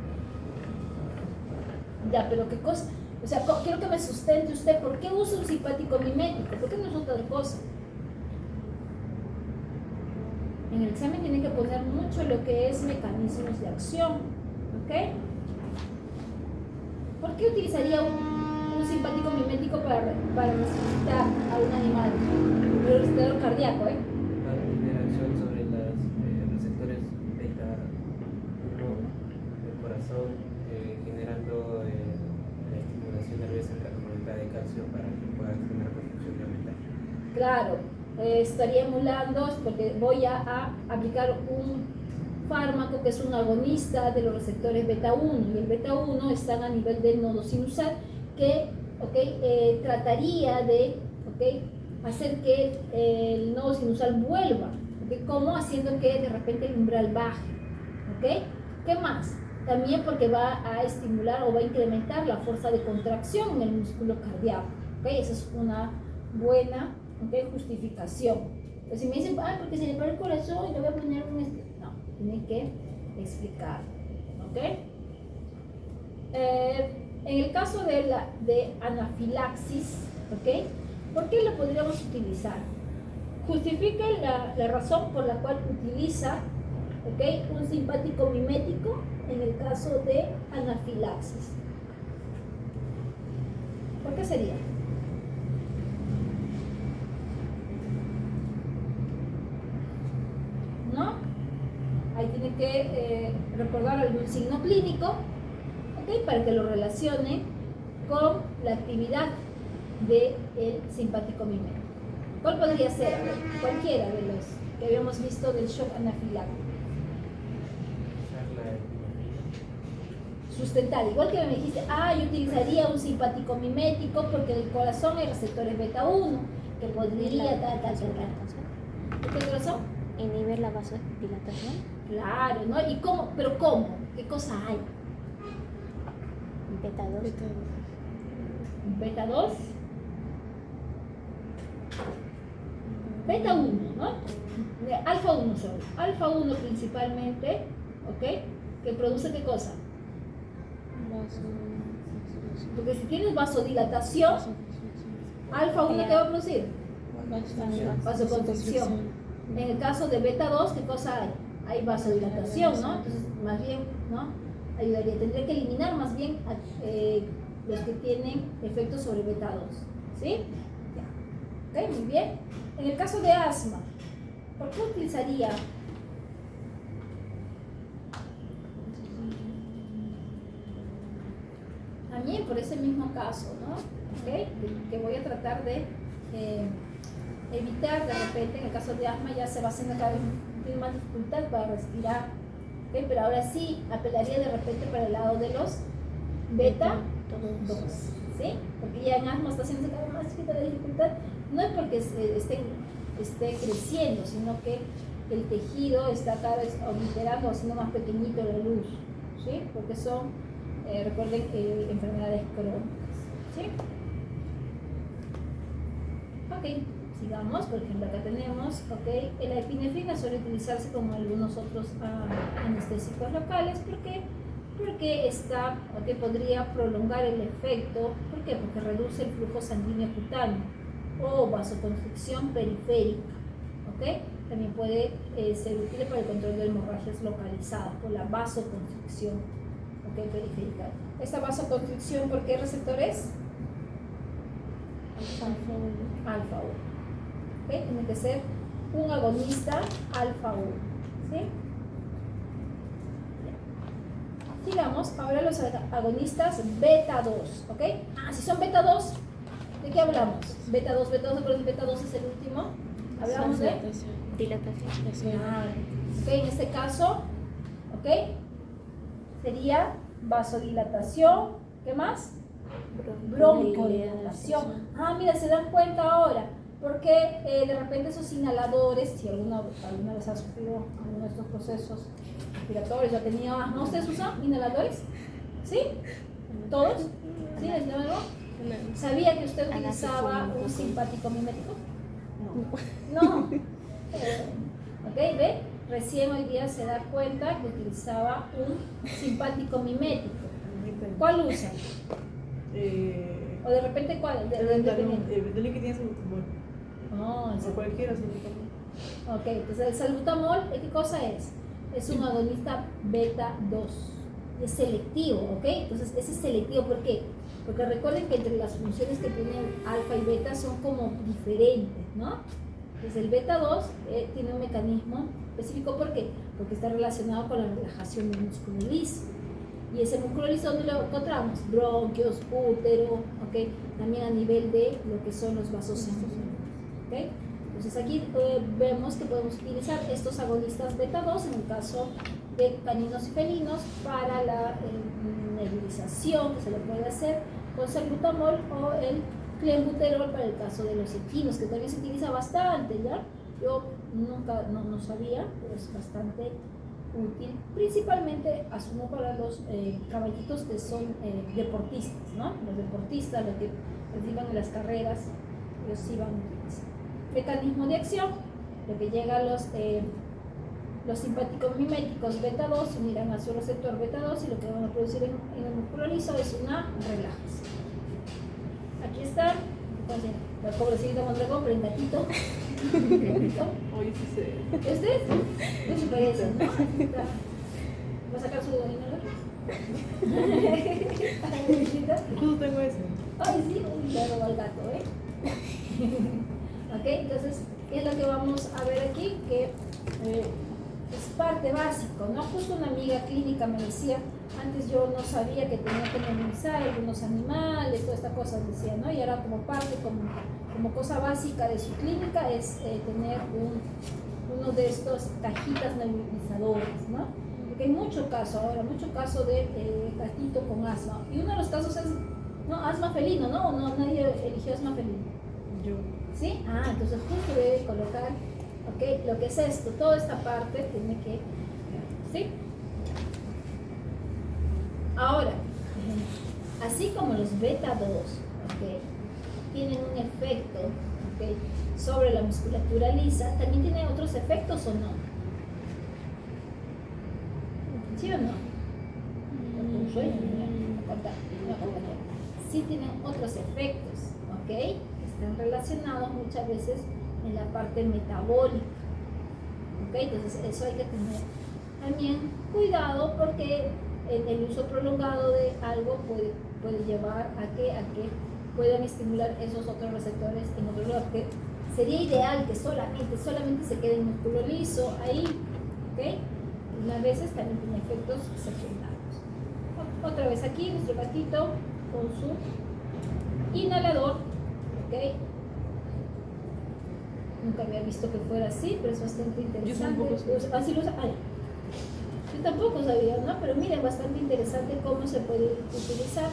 Ya, pero qué cosa, o sea, quiero que me sustente usted, ¿por qué usa un simpático mimético? ¿Por qué no es otra cosa? En el examen tienen que poner mucho lo que es mecanismos de acción, ¿ok? ¿Por qué utilizaría un simpático mimético para resucitar a un animal? Un resucitador cardíaco, ¿eh? Para tener acción sobre los receptores beta 1 del corazón, generando la estimulación nerviosa de la molécula de calcio para que pueda tener reproducción mental. Claro, estaría emulando porque voy a aplicar un fármaco que es un agonista de los receptores beta 1 y el beta 1 están a nivel del nodo sinusal que trataría de hacer que el nodo sinusal vuelva, como haciendo que de repente el umbral baje. ¿Qué más? También porque va a estimular o va a incrementar la fuerza de contracción en el músculo cardíaco. Esa es una buena justificación. Pero si me dicen, porque se le para el corazón y le voy a poner un... No, tiene que explicar. En el caso de anafilaxis, ¿por qué lo podríamos utilizar? Justifique la razón por la cual utiliza un simpático mimético en el caso de anafilaxis. ¿Por qué sería? ¿No? Ahí tiene que recordar algún signo clínico, para que lo relacione con la actividad del simpático mimético. ¿Cuál podría ser? Cualquiera de los que habíamos visto del shock anafiláctico. Sustentar, igual que me dijiste, yo utilizaría un simpático mimético porque en el corazón hay receptores beta 1 que podría ¿Qué corazón? ¿Inhibir la vasodilatación? Claro, ¿no? ¿Y cómo? ¿Pero cómo? ¿Qué cosa hay? Beta 2. Beta 2. Beta 1, ¿no? Alfa 1 solo. Alfa 1 principalmente, ¿que produce qué cosa? Porque si tienes vasodilatación, alfa 1 ¿qué va a producir? Vasoconstricción. En el caso de beta 2, ¿qué cosa hay? Hay vasodilatación, ¿no? Entonces, más bien, ¿no? Ayudaría. Tendría que eliminar más bien los que tienen efectos sobre beta 2. ¿Sí? Ya. Muy bien. En el caso de asma, ¿por qué utilizaría? También por ese mismo caso, ¿no? Que voy a tratar de evitar de repente, en el caso de asma ya se va haciendo cada vez tiene más dificultad para respirar, pero ahora sí apelaría de repente para el lado de los beta 2, ¿sí? Porque ya en asma está haciendo cada vez más chiquita la dificultad, no es porque esté creciendo, sino que el tejido está cada vez obliterando, haciendo más pequeñito la luz, ¿sí? Porque son, recuerden, enfermedades crónicas, ¿sí? Ok. Sigamos, por ejemplo, acá tenemos, la epinefrina suele utilizarse como algunos otros anestésicos locales, ¿por qué? Porque podría prolongar el efecto, ¿por qué? Porque reduce el flujo sanguíneo cutáneo o vasoconstricción periférica, También puede ser útil para el control de hemorragias localizadas por la vasoconstricción, periférica. Esta vasoconstricción, ¿por qué receptores? Alfa 1. Tiene que ser un agonista alfa 1, ¿sí? Sigamos, ahora los agonistas beta 2, si son beta 2, ¿de qué hablamos? Beta 2, beta 2 es el último. Hablamos de dilatación. En este caso, sería vasodilatación, ¿qué más? Broncodilatación. Mira, se dan cuenta ahora. Porque de repente esos inhaladores, si alguna vez ha sufrido alguno de estos procesos respiratorios, ya ha tenido asma, ¿ustedes usan inhaladores? ¿Sí? ¿Todos? ¿Sí? ¿De nuevo? ¿Sabía que usted utilizaba un simpático mimético? No. ¿Ve? Recién hoy día se da cuenta que utilizaba un simpático mimético. ¿Cuál usan? O de repente, ¿cuál? El Ritalin que tiene salbutamol. Oh, O cualquiera salbutamol. ok, entonces el salbutamol, ¿qué cosa es? Es un agonista beta 2. Es selectivo, ¿ok? Entonces, ese es selectivo, ¿por qué? Porque recuerden que entre las funciones que tienen alfa y beta son como diferentes, ¿no? Entonces, el beta 2 tiene un mecanismo específico, ¿por qué? Porque está relacionado con la relajación del músculo liso. Y ese músculo liso, ¿dónde lo encontramos? Bronquios, útero, ¿ok? También a nivel de lo que son los vasos sanguíneos, ¿ok? Entonces aquí vemos que podemos utilizar estos agonistas beta 2 en el caso de caninos y felinos para la nebulización que se le puede hacer con salbutamol, o el clenbuterol para el caso de los equinos, que también se utiliza bastante, ¿ya? Yo nunca, no sabía, pero es bastante útil, principalmente asumo para los caballitos que son deportistas, ¿no? Los deportistas, los que participan en las carreras, ellos sí van a utilizar. Mecanismo de acción, lo que llega a los simpáticos miméticos beta 2 se unirán a su receptor beta 2 y lo que van a producir en el músculo liso es una relajación. Aquí está, la pobrecita Mondragón, pero en gatito. Oye, sí sé. ¿Este? No se parece, ¿no? ¿Va a sacar su inhalador? Justo tengo ese. Ay, sí, le robo al gato, ¿eh? Ok, entonces, ¿qué es lo que vamos a ver aquí? Que es parte básico, ¿no? Justo una amiga clínica me decía, antes yo no sabía que tenía que memorizar algunos animales, toda esta cosa, decía, ¿no? Y ahora como parte, como cosa básica de su clínica es tener uno de estos cajitas nebulizadoras, ¿no? Porque hay mucho caso ahora, mucho caso de gatito con asma. Y uno de los casos es, ¿no? Asma felino, ¿no? No, nadie eligió asma felino. Yo. ¿Sí? Ah, entonces justo debe colocar, ok, lo que es esto, toda esta parte tiene que, ¿sí? Ahora, así como los beta 2, ok, tienen un efecto, ok, sobre la musculatura lisa, también tienen otros efectos, ¿o no? ¿Sí o no? Un sueño, sí tienen otros efectos, ok, están relacionados muchas veces en la parte metabólica, ok, entonces eso hay que tener también cuidado, porque el uso prolongado de algo puede llevar a que puedan estimular esos otros receptores en otro lugar, que sería ideal que solamente se quede en músculo liso ahí, ok, unas veces también tiene efectos secundarios. Otra vez aquí nuestro gatito con su inhalador, ok. Nunca había visto que fuera así, pero es bastante interesante. Así lo usa. Ay, yo tampoco sabía, ¿no? Pero miren, bastante interesante cómo se puede utilizar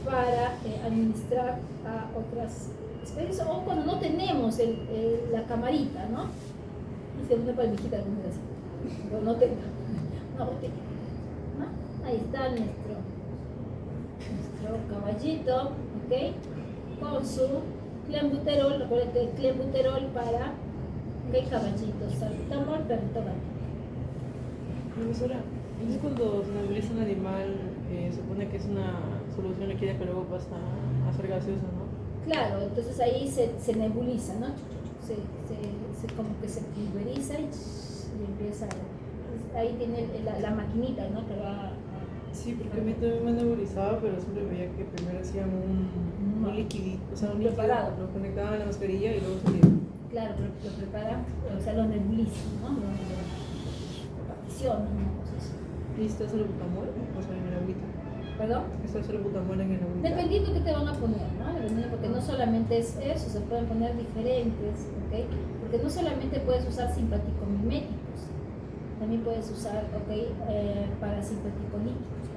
para administrar a otras especies, o cuando no tenemos la camarita, ¿no? Y se une para el viejita alguna vez. Pero no tenga una botella, ¿no? Ahí está nuestro caballito, ¿ok? Con su clenbuterol, recuerden que el clenbuterol para caballitos, salbutamol, perrito gato. Profesora, entonces cuando se nebuliza un animal, supone que es una solución líquida que luego pasa a ser gaseosa, ¿no? Claro, entonces ahí se nebuliza, ¿no? Como que se pulveriza y empieza. Ahí tiene la maquinita, ¿no? Que va a. Sí, porque a mí también me nebulizaba, pero siempre veía que primero hacían un liquidito, o sea, un líquido, preparado. lo conectaban a la mascarilla y luego salía. Claro, lo preparan, o sea, lo nebulizan, ¿no? Lo particionan, ¿no? Entonces, ¿Y está solo butamol? O sea, en el agüita. ¿perdón? Está solo butamol en el agüita. Dependiendo qué te van a poner, ¿no? Dependiendo, porque no solamente es eso, se pueden poner diferentes, ¿ok? Porque no solamente puedes usar simpático-miméticos, también puedes usar, ¿ok? Parasimpático-líticos,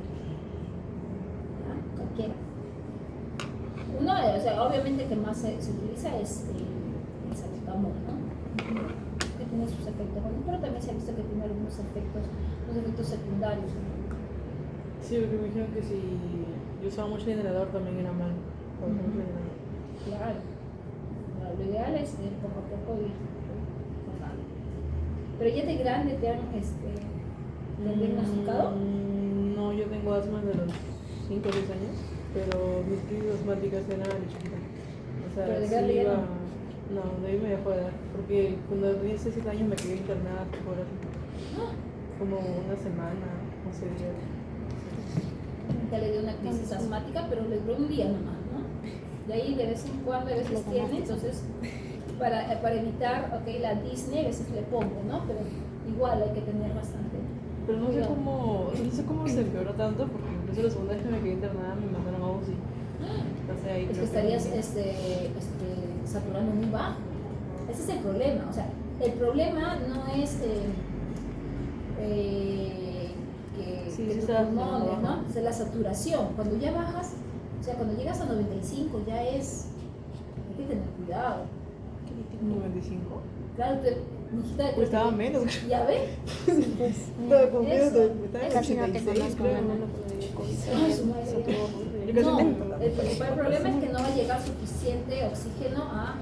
¿ya? Cualquiera. Uno, o sea, obviamente que más se utiliza es el salbutamol, ¿no? Que tiene sus efectos, pero también se ha visto que tiene algunos efectos secundarios, ¿no? Sí, porque me dijeron que si yo usaba mucho el inhalador también era mal. Por ejemplo, Claro. Lo ideal es poco a poco ir bajando. Pero ya de grande te han diagnosticado. No, yo tengo asma desde los 5 o 10 años, pero mis crisis asmáticas eran de chiquita. O sea, Pero de sí grande ya iba... no. No, de ahí me dejó de dar, porque cuando tenía 17 años me quedé internada por como una semana, 11 días. Ya le dio una crisis asmática, pero le duró un día nomás, ¿no? De ahí de vez en cuando a veces tiene, entonces para evitar, la disney a veces le pongo, ¿no? Pero igual hay que tener bastante. Pero no sé cómo se empeoró tanto, porque incluso la segunda vez que me quedé internada me mandaron a UCI. Entonces ahí Es que creo estarías saturando muy bajo. Ese es el problema. O sea, el problema no es Sí, que sí tus está pulmones, bajo. ¿no? Es la saturación. Cuando ya bajas, o sea, cuando llegas a 95 ya es, hay que tener cuidado. 95. Claro, mi hijita Pues estaba menos. ¿Ya ves? Estaba con menos, Eso. estaba en Casi no te 86, conozco, creo. hermano, cuando dio COVID. Ay, su madre. Yo casi No, tengo. el principal problema es que no va a llegar suficiente oxígeno a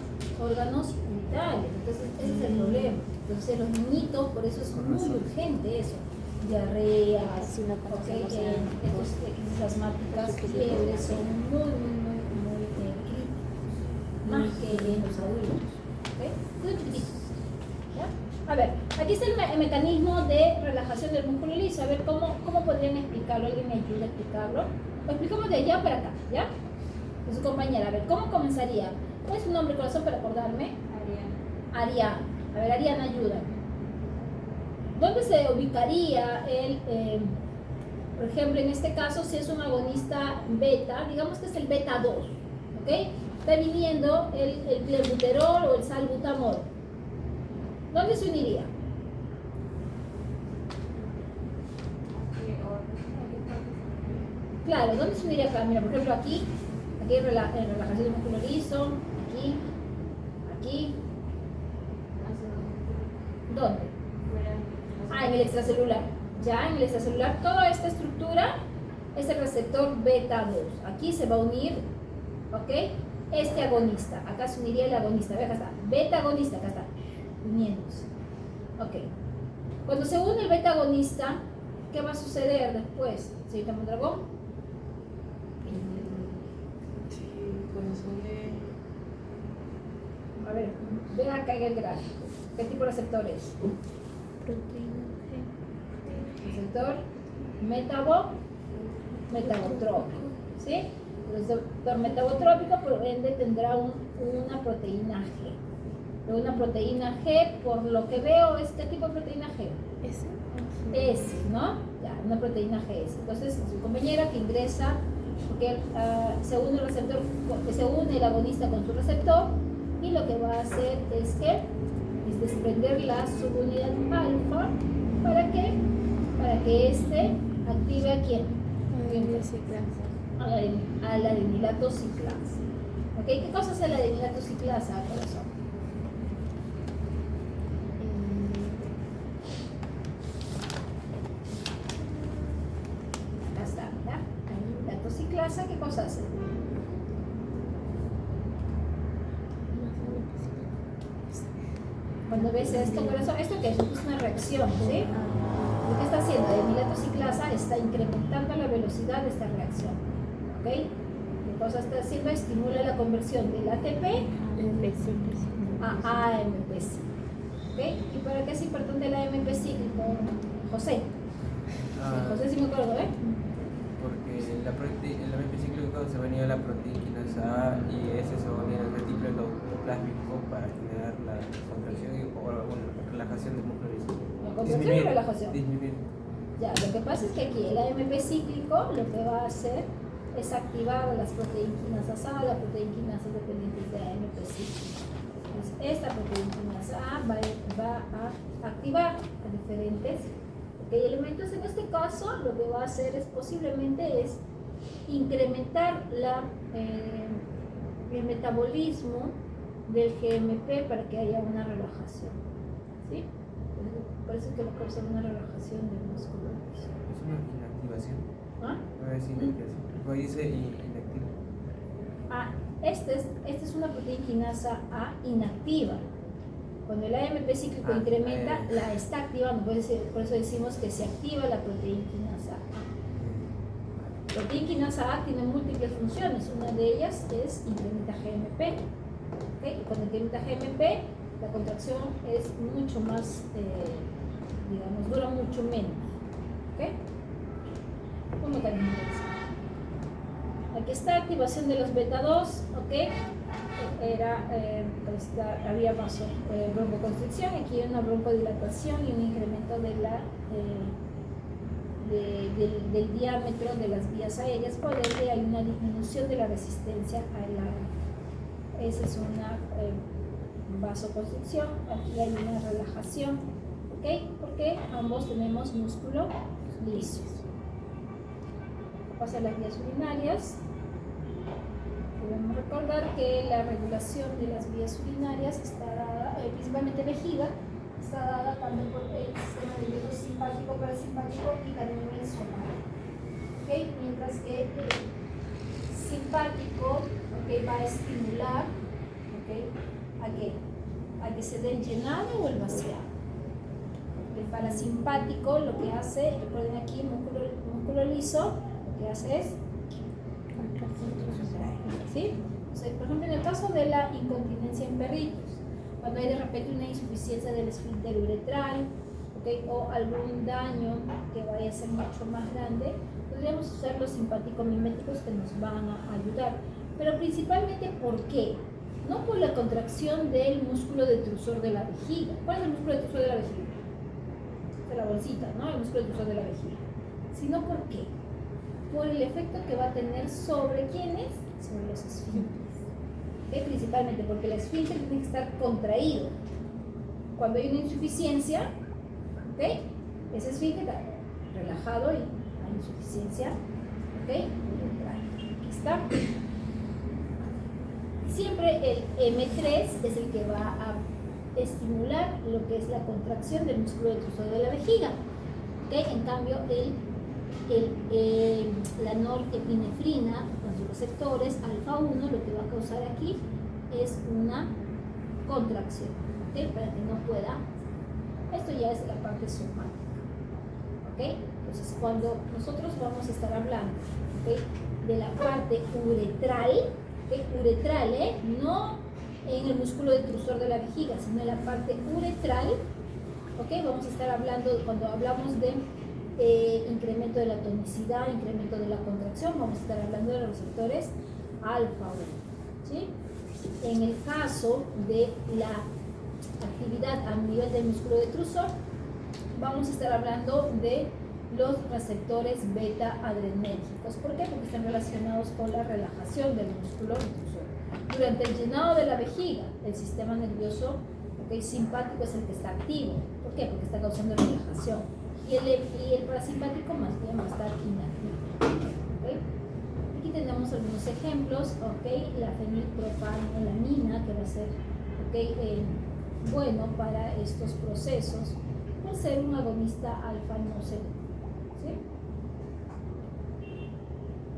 órganos vitales. Entonces, ese es el problema. Entonces, los niñitos, por eso es muy urgente eso. Diarreas, Si no conocemos a- estos crisis asmáticas, fiebres, son muy críticos. Más que en los adultos. ¿Ok? Muy chiquititos. ¿Ya? A ver, aquí está el mecanismo de relajación del músculo liso. A ver, ¿cómo podrían explicarlo? ¿Alguien me ayuda a explicarlo? Lo explicamos de allá para acá, ¿ya? De su compañera. A ver, ¿cómo comenzaría? ¿Cuál es su nombre, corazón, para acordarme? Ariana. A ver, Ariana, ayuda. ¿Dónde se ubicaría por ejemplo, en este caso, si es un agonista beta, digamos que es el beta 2, ¿ok? Está viniendo el clenbuterol o el salbutamol. ¿Dónde se uniría? Claro, ¿dónde se uniría acá? Mira, por ejemplo, aquí hay relajación del músculo liso, aquí. ¿Dónde? En el extracelular. Ya, en el extracelular, toda esta estructura es el receptor beta 2. Aquí se va a unir, ¿ok? Este agonista. Acá se uniría el agonista. Ve, acá está. Beta agonista, acá está. Uniéndose. Ok. Cuando se une el beta agonista, ¿qué va a suceder después? ¿Señorita Mondragón? Sí, cuando se une. A ver, ven acá en el gráfico. ¿Qué tipo de receptor es? Proteína Receptor metabotrópico, ¿sí? El receptor metabotrópico, por ende, tendrá una proteína G. Una proteína G, por lo que veo, ¿es qué tipo de proteína G? G. S, ¿no? Ya, una proteína GS. Entonces, su compañera que ingresa, porque se une el receptor, se une el agonista con su receptor, y lo que va a hacer es desprender la subunidad alfa. ¿Para qué? Para que este active ¿a quién? A la adenilato ciclasa. ¿Ok? ¿Qué cosa es la adenilato ciclasa, corazón? Acá está, ¿ya? Adenilato ciclasa, ¿qué cosa hace? Cuando ves esto, corazón, ¿esto qué es? Es una reacción, ¿sí? Lo que está haciendo el adenilato ciclasa está incrementando la velocidad de esta reacción. ¿Ok? ¿Qué cosa está haciendo? Estimula la conversión del ATP a AMP cíclico. ¿Ok? ¿Y para qué es importante el AMP cíclico, José? José sí me acuerdo, ¿eh? Porque el AMP cíclico se va a unir a la proteína A y ese se va a unir al retículo endoplásmico para generar la contracción o relajación del músculo liso. ¿La contracción o relajación? Disminuir. Ya, lo que pasa es que aquí el AMP cíclico lo que va a hacer es activar las proteínquinasas A, las proteínquinasas dependientes de AMP cíclico. Entonces, esta proteínquinasa A va a activar a diferentes elementos. En este caso, lo que va a hacer es posiblemente es incrementar el metabolismo del GMP para que haya una relajación. ¿Sí? Por eso es que va a causar una relajación del músculo liso. Es una inactivación. ¿Ah? No es inactivación. Porque dice inactivo. Esta es una proteínquinasa A inactiva. Cuando el AMP cíclico incrementa, la está activando. Por eso decimos que se activa la proteínquinasa A. proteína quinasa A tiene múltiples funciones. Una de ellas es incrementa GMP. ¿Okay? Y cuando incrementa GMP, la contracción es mucho más, digamos, dura mucho menos. ¿Okay? Un mecanismo de acción. Aquí está activación de los beta 2, ¿ok? Había broncoconstricción, aquí hay una broncodilatación y un incremento de del diámetro de las vías aéreas, por ende hay una disminución de la resistencia al aire. Esa es una vasoconstricción, aquí hay una relajación, ¿ok? Porque ambos tenemos músculo liso. Pasa a las vías urinarias. Debemos recordar que la regulación de las vías urinarias está dada, principalmente vejiga, está dada tanto por el sistema nervioso simpático, parasimpático y también el somático. ¿Okay? Mientras que el simpático, ¿okay?, va a estimular, ¿okay?, a que se dé el llenado o el vaciado. El parasimpático lo que hace, recuerden aquí, músculo liso, lo que hace es ¿sí? O sea, por ejemplo, en el caso de la incontinencia en perritos, cuando hay de repente una insuficiencia del esfínter uretral, ¿okay?, o algún daño que vaya a ser mucho más grande, podríamos usar los simpático-miméticos que nos van a ayudar. Pero principalmente, ¿por qué? No por la contracción del músculo detrusor de la vejiga. ¿Cuál es el músculo detrusor de la vejiga? De la bolsita, ¿no? El músculo detrusor de la vejiga. Sino, ¿por qué? Por el efecto que va a tener sobre quiénes, sobre los esfínteres. ¿Okay? Principalmente porque el esfínter tiene que estar contraído. Cuando hay una insuficiencia, ¿okay?, ese esfínter está relajado y hay insuficiencia, ¿okay?, aquí está. Siempre el M3 es el que va a estimular lo que es la contracción del músculo detrusor de la vejiga. ¿Okay? En cambio, la norepinefrina con sus receptores alfa 1 lo que va a causar aquí es una contracción, ¿okay?, para que no pueda. Esto ya es la parte somática, ¿okay? Entonces, cuando nosotros vamos a estar hablando, ¿okay?, de la parte uretral, ¿okay?, uretral, no en el músculo detrusor de la vejiga, sino en la parte uretral, ¿okay?, vamos a estar hablando, cuando hablamos de incremento de la tonicidad, incremento de la contracción, vamos a estar hablando de los receptores alfa 1, ¿sí? En el caso de la actividad a nivel del músculo detrusor, vamos a estar hablando de los receptores beta adrenérgicos. ¿Por qué? Porque están relacionados con la relajación del músculo detrusor. Durante el llenado de la vejiga, el sistema nervioso, ¿okay?, simpático es el que está activo. ¿Por qué? Porque está causando relajación. Y el parasimpático más bien va a estar inactivo. ¿Okay? Aquí tenemos algunos ejemplos, ¿okay?, la fenilpropanolamina, que va a ser, ¿okay?, bueno para estos procesos, por ser un agonista alfa no selectivo, ¿sí?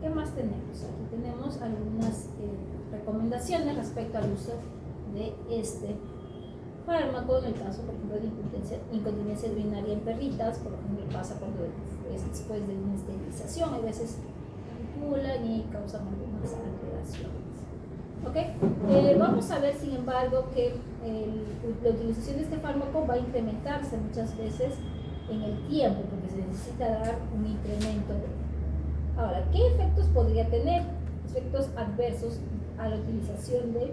¿Qué más tenemos? Aquí tenemos algunas recomendaciones respecto al uso de este fármaco, en el caso, por ejemplo, de incontinencia urinaria en perritas. Por ejemplo, pasa cuando es después de una esterilización, a veces manipulan y causan algunas alteraciones. ¿Okay? Vamos a ver, sin embargo, que la utilización de este fármaco va a incrementarse muchas veces en el tiempo, porque se necesita dar un incremento. Ahora, ¿qué efectos podría tener? Efectos adversos a la utilización de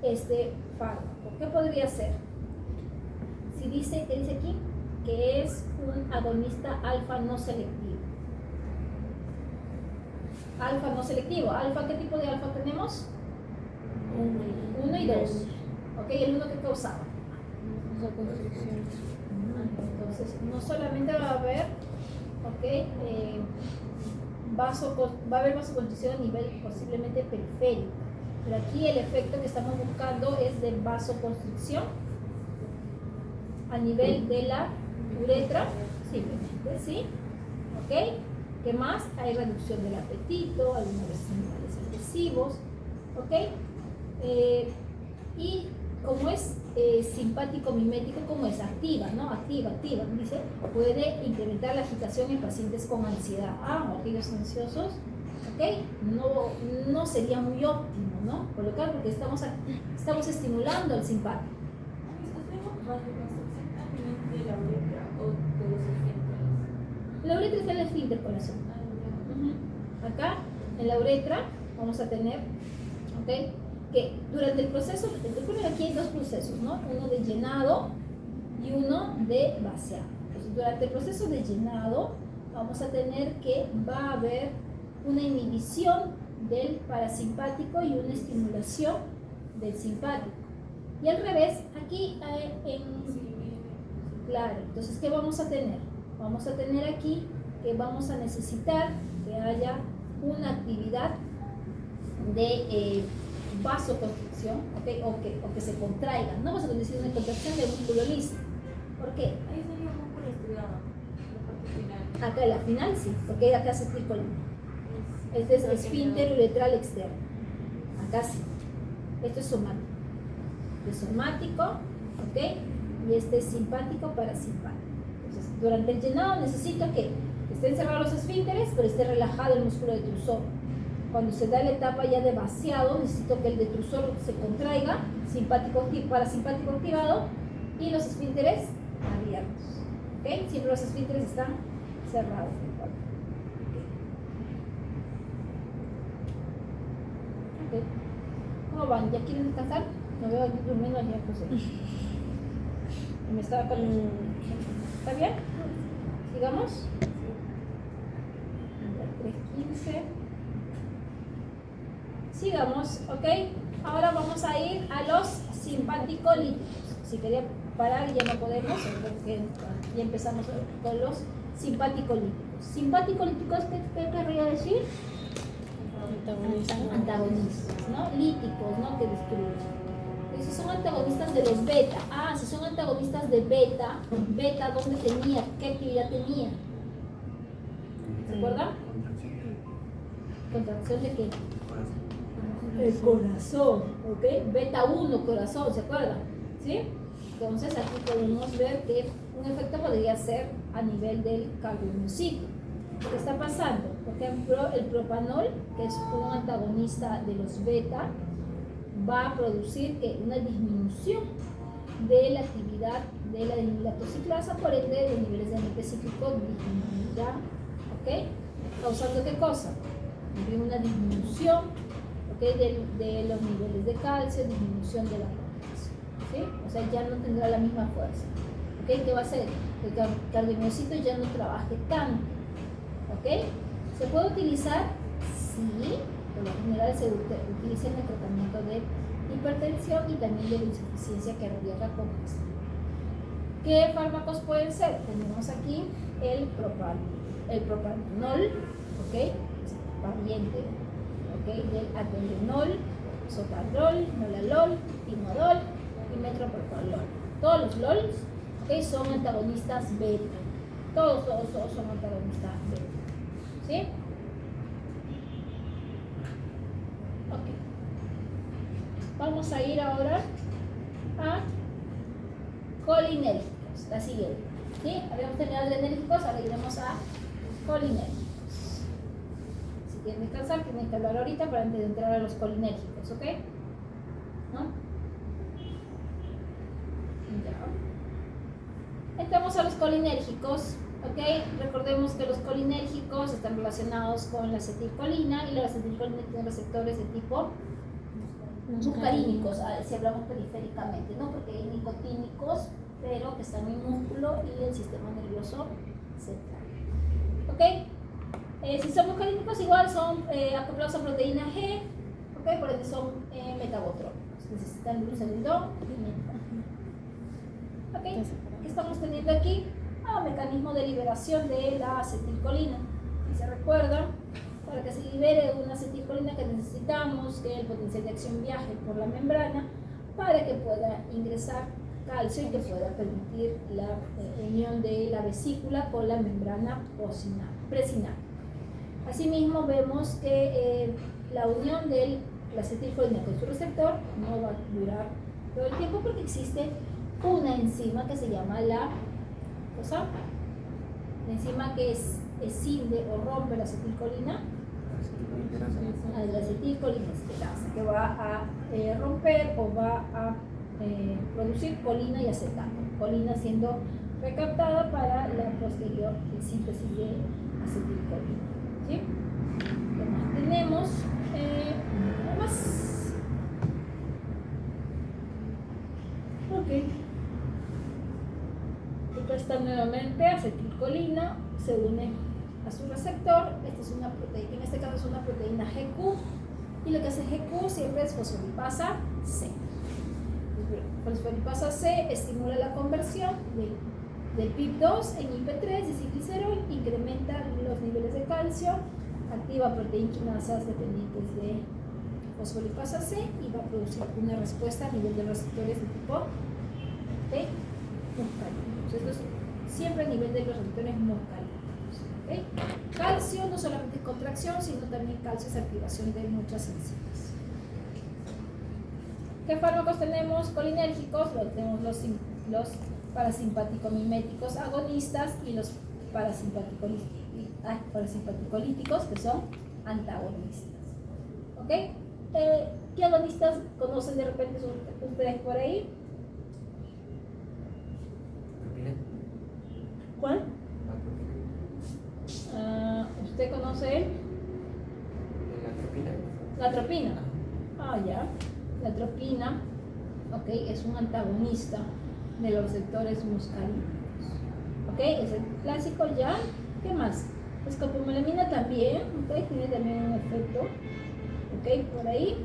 este fármaco. ¿Qué podría ser? Si dice, ¿qué dice aquí? Que es un agonista alfa no selectivo. Alfa no selectivo. ¿Alfa qué tipo de alfa tenemos? 1 y 2. ¿Ok? ¿El 1 que causaba? Entonces, no solamente va a haber, ¿ok?, va a haber vasoconstricción a nivel posiblemente periférico. Pero aquí el efecto que estamos buscando es de vasoconstricción a nivel de la uretra, simplemente, ¿sí? ¿Ok? ¿Qué más? Hay reducción del apetito, algunas veces animales agresivos, ¿ok? Y como es simpático mimético, como es activa, ¿no? Activa, dice, puede incrementar la agitación en pacientes con ansiedad. Aquellos ansiosos, ¿ok? No sería muy óptimo, ¿no? Colocar porque estamos estimulando al simpático. La uretra está en el esfínter, corazón. Acá, en la uretra, vamos a tener, ¿ok? Que durante el proceso, recuerden aquí hay dos procesos, ¿no? Uno de llenado y uno de vaciado. Entonces, durante el proceso de llenado, vamos a tener que va a haber una inhibición del parasimpático y una estimulación del simpático. Y al revés, aquí claro, entonces, ¿qué vamos a tener? Vamos a tener aquí que vamos a necesitar que haya una actividad de vasoconstricción, ¿okay? o que se contraiga. No vamos a decir una contracción del músculo liso. ¿Por qué? Ahí salió un músculo estriado, la parte final. Acá en la final sí, porque acá se circula. Este es esfínter uretral externo. Acá sí. Esto es somático. Este es somático, ¿ok? Y este es simpático parasimpático. Entonces, durante el llenado necesito que estén cerrados los esfínteres, pero esté relajado el músculo detrusor. Cuando se da la etapa ya de vaciado, necesito que el detrusor se contraiga, parasimpático activado, y los esfínteres abiertos. ¿Ok? Siempre los esfínteres están cerrados. ¿Ok? ¿Cómo van? ¿Ya quieren descansar? Me veo aquí durmiendo ayer, José. Me estaba con... ¿Está bien? ¿Sigamos? 3:15. Sigamos, ¿ok? Ahora vamos a ir a los simpaticolíticos. Si quería parar ya no podemos, porque ya empezamos con los simpaticolíticos. Simpaticolíticos, ¿qué querría decir? Antagonistas, ¿no? Líticos, ¿no? Que destruyen. Esos son antagonistas de los beta. Si son antagonistas de beta, ¿dónde tenía? ¿Qué actividad tenía? ¿Se acuerdan? ¿Contracción de qué? El corazón, ¿ok? Beta 1, corazón, ¿se acuerdan? ¿Sí? Entonces aquí podemos ver que un efecto podría ser a nivel del cardiomiocito. ¿Qué está pasando? Por ejemplo, el propanol, que es un antagonista de los beta, va a producir una disminución de la actividad de la desmilatociclasa, por ende los niveles de AMP cíclico disminuirán, ¿ok? ¿Causando qué cosa? Una disminución, ¿ok? de los niveles de calcio, disminución de la potasio, ¿sí? O sea, ya no tendrá la misma fuerza, ¿ok? ¿Qué va a hacer? Que el cardiomiocito ya no trabaje tanto, ¿ok? ¿Se puede utilizar? Sí. Por lo general se utiliza en el tratamiento de hipertensión y también de la insuficiencia cardíaca congestiva. ¿Qué fármacos pueden ser? Tenemos aquí el propranolol, ¿ok? Es pariente, ¿ok? Del atenolol, sotalol, nolalol, timodol y metoprolol. Todos los LOLs, ¿ok? Son antagonistas beta. Todos son antagonistas beta. ¿Sí? Vamos a ir ahora a colinérgicos, la siguiente. ¿Sí? Habíamos terminado de enérgicos, ahora iremos a colinérgicos. Si quieren descansar, tienen que hablar ahorita para antes de entrar a los colinérgicos, ¿ok? ¿No? Ya. Entramos a los colinérgicos, ¿ok? Recordemos que los colinérgicos están relacionados con la acetilcolina y la acetilcolina tiene receptores de tipo muscarínicos, si hablamos periféricamente, ¿no? Porque hay nicotínicos, pero que están en el músculo y el sistema nervioso central. ¿Ok? Si son muscarínicos, igual son acoplados a proteína G, ¿ok? Por ende son metabotrópicos, necesitan glucerindol y metformina. ¿Ok? ¿Qué estamos teniendo aquí? Mecanismo de liberación de la acetilcolina. Si se recuerdan, para que se libere una acetilcolina que necesitamos que el potencial de acción viaje por la membrana para que pueda ingresar calcio y que pueda permitir la unión de la vesícula con la membrana presináptica. Asimismo vemos que la unión de la acetilcolina con su receptor no va a durar todo el tiempo porque existe una enzima que se llama la enzima que escinde o rompe la acetilcolina, la acetilcolinesterasa, que va a romper o va a producir colina y acetato, colina siendo recaptada para la posterior síntesis de acetilcolina. ¿Sí? ¿Qué más tenemos? Nada más. Ok. Acá está nuevamente acetilcolina, se une a su receptor. Esta es una proteína, en este caso es una proteína GQ, y lo que hace GQ siempre es fosfolipasa C. Fosfolipasa C estimula la conversión del PIP2 en IP3 de glicerol, incrementa los niveles de calcio, activa proteínasas dependientes de fosfolipasa C y va a producir una respuesta a nivel de receptores de tipo T muscarínicos. Esto es siempre a nivel de los receptores muscarínicos. ¿Okay? Calcio no solamente es contracción, sino también calcio es activación de muchas enzimas. ¿Qué fármacos tenemos? Colinérgicos, tenemos los parasimpático-miméticos agonistas y los parasimpaticolíticos, que son antagonistas. ¿Ok? ¿Qué agonistas conocen de repente ustedes por ahí? ¿Cuál? ¿Usted conoce él? La atropina. Ah, ya. La atropina, ok, es un antagonista de los receptores muscarínicos. Ok, es el clásico ya. ¿Qué más? Escopomelamina también, ok, tiene también un efecto, ok, por ahí.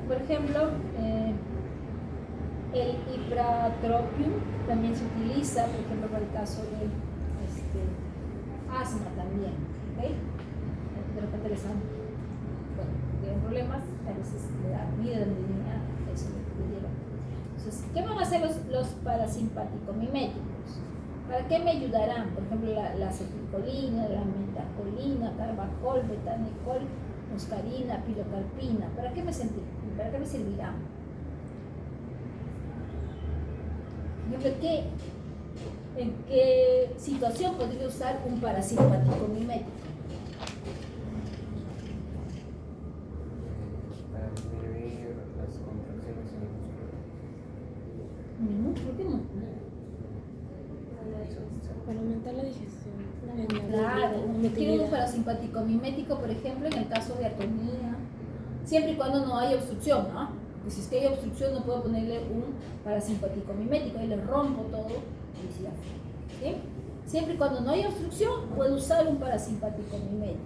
Por ejemplo, el ipratropium también se utiliza, por ejemplo, para el caso de asma también, ok. De repente les han, bueno, tienen problemas, a veces le da vida de niña, eso le lleva. Entonces, ¿qué van a hacer los parasimpático-miméticos? ¿Para qué me ayudarán? Por ejemplo, la acetilcolina, la metacolina, carbacol, betanicol, muscarina, pilocarpina. ¿Para qué me servirán? ¿En qué situación podría usar un parasimpático-mimético? Para disminuir las contracciones en el músculo. ¿Por qué no? Para aumentar la digestión. Claro, quiero un parasimpático-mimético, por ejemplo, en el caso de atonía, siempre y cuando no haya obstrucción, ¿no? Porque si es que hay obstrucción, no puedo ponerle un parasimpático-mimético, ahí le rompo todo y ya. ¿Sí? Siempre y cuando no haya obstrucción, puedo usar un parasimpático-mimético.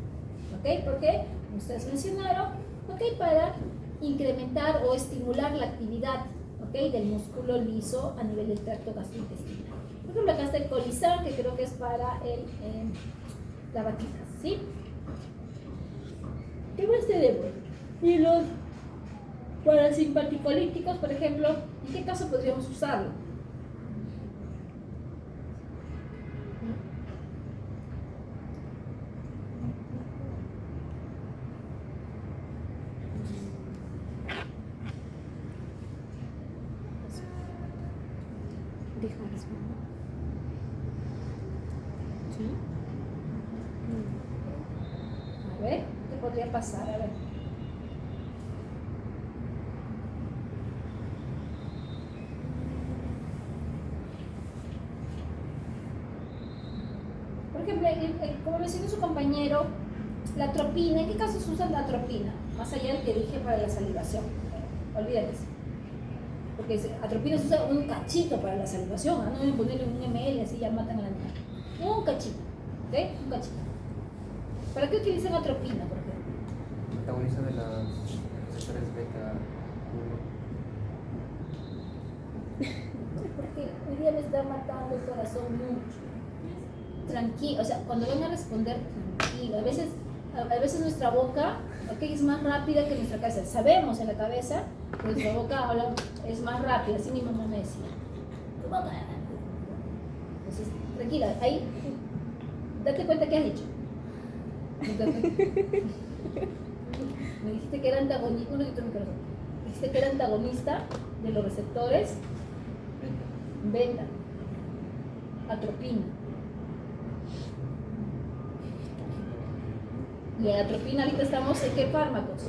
¿Ok? ¿Por qué? Como ustedes mencionaron, ¿ok? Para incrementar o estimular la actividad, ¿ok? Del músculo liso a nivel del tracto gastrointestinal. Por ejemplo, acá está el colizán, que creo que es para la vaquita, ¿sí? ¿Qué más tenemos? Y los parasimpaticolíticos, por ejemplo, ¿en qué caso podríamos usarlo? ¿Sí? A ver, ¿qué podría pasar? A ver. Por ejemplo, como mencionó su compañero, la atropina. ¿En qué casos usan la atropina? Más allá del que dije para la salivación. Olvídense. Porque atropina se usa un cachito para la salivación, ¿no? No deben ponerle un ml, así ya matan al animal. Un cachito, ¿ok? Un cachito. ¿Para qué utilizan atropina, por ejemplo? Antagoniza de los receptores beta 1. Porque hoy día me está matando el corazón mucho. Tranquilo, o sea, cuando van a responder, tranquilo. A veces nuestra boca, okay, es más rápida que nuestra cabeza. Sabemos en la cabeza que nuestra boca es más rápida, así mi mamá me decía. Tu boca. Entonces, tranquila, ahí, date cuenta qué has dicho. Me dijiste que era antagonista, uno de tu corazón. dijiste que era antagonista de los receptores beta, atropina. Y en atropina ahorita estamos en qué fármacos?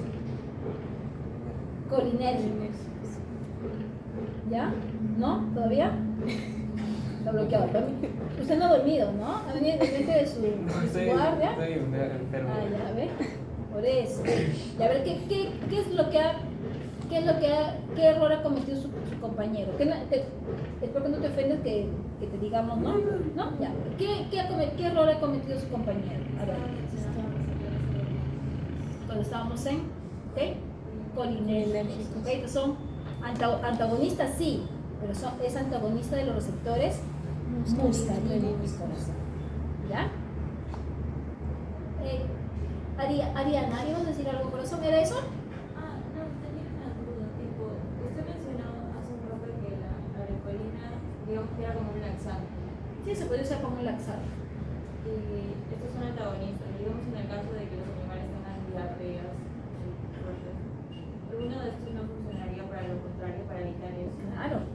Colinérgicos. ¿Ya? ¿No? ¿Todavía? Está bloqueado. Usted no ha dormido, ¿no? Ha venido de repente de su guardia. Estoy enfermo. Ah, ya, ¿ve? Por eso. Y a ver, ¿qué es lo que ha... ¿Qué error ha cometido su compañero? Espero que no te ofendas que te digamos, ¿no? ¿No? Ya. ¿Qué error ha cometido su compañero? A ver. Cuando estábamos en colinérgicos. ¿Ok? Entonces son antagonistas, sí, pero es antagonista de los receptores muscarínicos. ¿Ya? Ariana, ¿ibas a decir algo, corazón? ¿Era eso? No, tenía una duda, tipo, usted mencionó hace un rato que la arecolina, digamos que era como un laxante. Sí, se puede usar como un laxante. Y estos son antagonistas, digamos en el caso de que los animales tengan diarreas, alguno de estos no funcionaría para lo contrario, para evitar eso. Claro,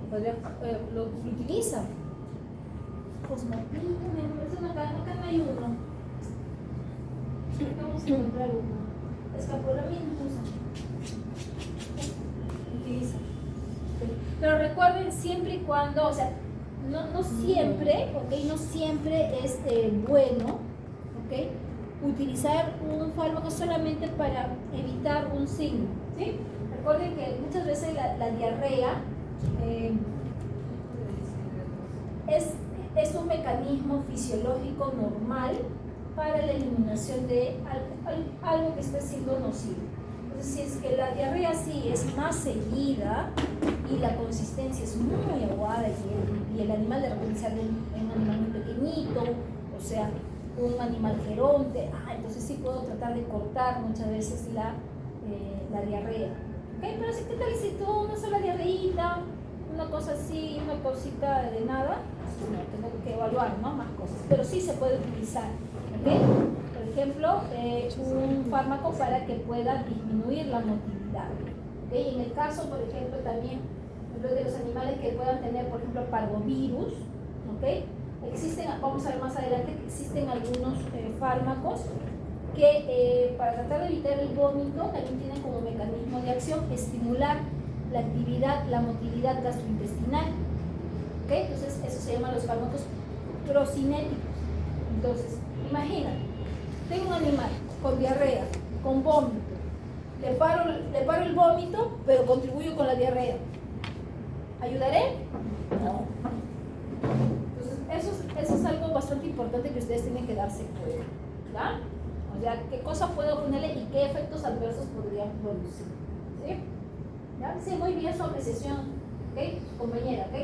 lo utiliza. Acá no hay uno. Vamos a encontrar uno. Escapolamina utiliza. Pero recuerden siempre y cuando, o sea, no siempre, ¿ok? No siempre es bueno, ¿ok? Utilizar un fármaco solamente para evitar un signo, ¿sí? Recuerden que muchas veces la diarrea es un mecanismo fisiológico normal para la eliminación de algo que esté siendo nocivo. Entonces, si es que la diarrea sí es más seguida y la consistencia es muy aguada y el animal de repente sale un animal muy pequeñito, o sea, un animal geronte, entonces sí puedo tratar de cortar muchas veces la diarrea. ¿Okay? Pero si, ¿qué tal si tú una sola diarreíta, una cosa así, una cosita de nada? No, tengo que evaluar, ¿no? Más cosas, pero sí se puede utilizar. ¿Okay? Por ejemplo, un fármaco para que pueda disminuir la motilidad. ¿Okay? En el caso, por ejemplo, también de los animales que puedan tener, por ejemplo, parvovirus, ¿okay? Existen, vamos a ver más adelante que existen algunos fármacos que para tratar de evitar el vómito también tienen como mecanismo de acción estimular la actividad, la motilidad gastrointestinal. ¿Okay? Entonces, eso se llama los fármacos procinéticos. Entonces, imagina, tengo un animal con diarrea, con vómito, le paro el vómito, pero contribuyo con la diarrea. ¿Ayudaré? No. Entonces, eso es algo bastante importante que ustedes tienen que darse cuenta. ¿Ya? O sea, qué cosa puedo ponerle y qué efectos adversos podrían producir. ¿Sí? ¿Ya? Sí, muy bien su apreciación, ¿ok? Compañera, ¿ok?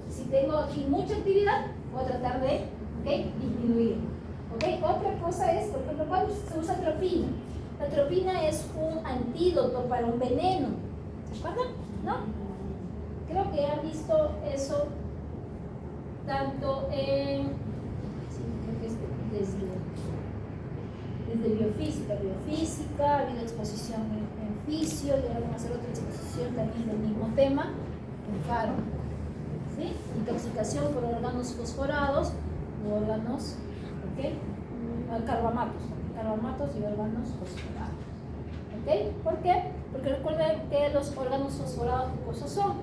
Si tengo aquí mucha actividad, voy a tratar de, ¿ok? Disminuir. ¿Ok? Otra cosa es, por ejemplo, cuando se usa atropina. La atropina es un antídoto para un veneno. ¿Se acuerdan? ¿No? Creo que han visto eso tanto en, sí, creo que es desde biofísica, ha habido exposición en fisio y ahora vamos a hacer otra exposición también del mismo tema, en fármacos, ¿sí? Intoxicación por órganos fosforados u órganos, ¿ok? Carbamatos y órganos fosforados, ¿ok? ¿Por qué? Porque recuerden que los órganos fosforados, ¿qué cosas son?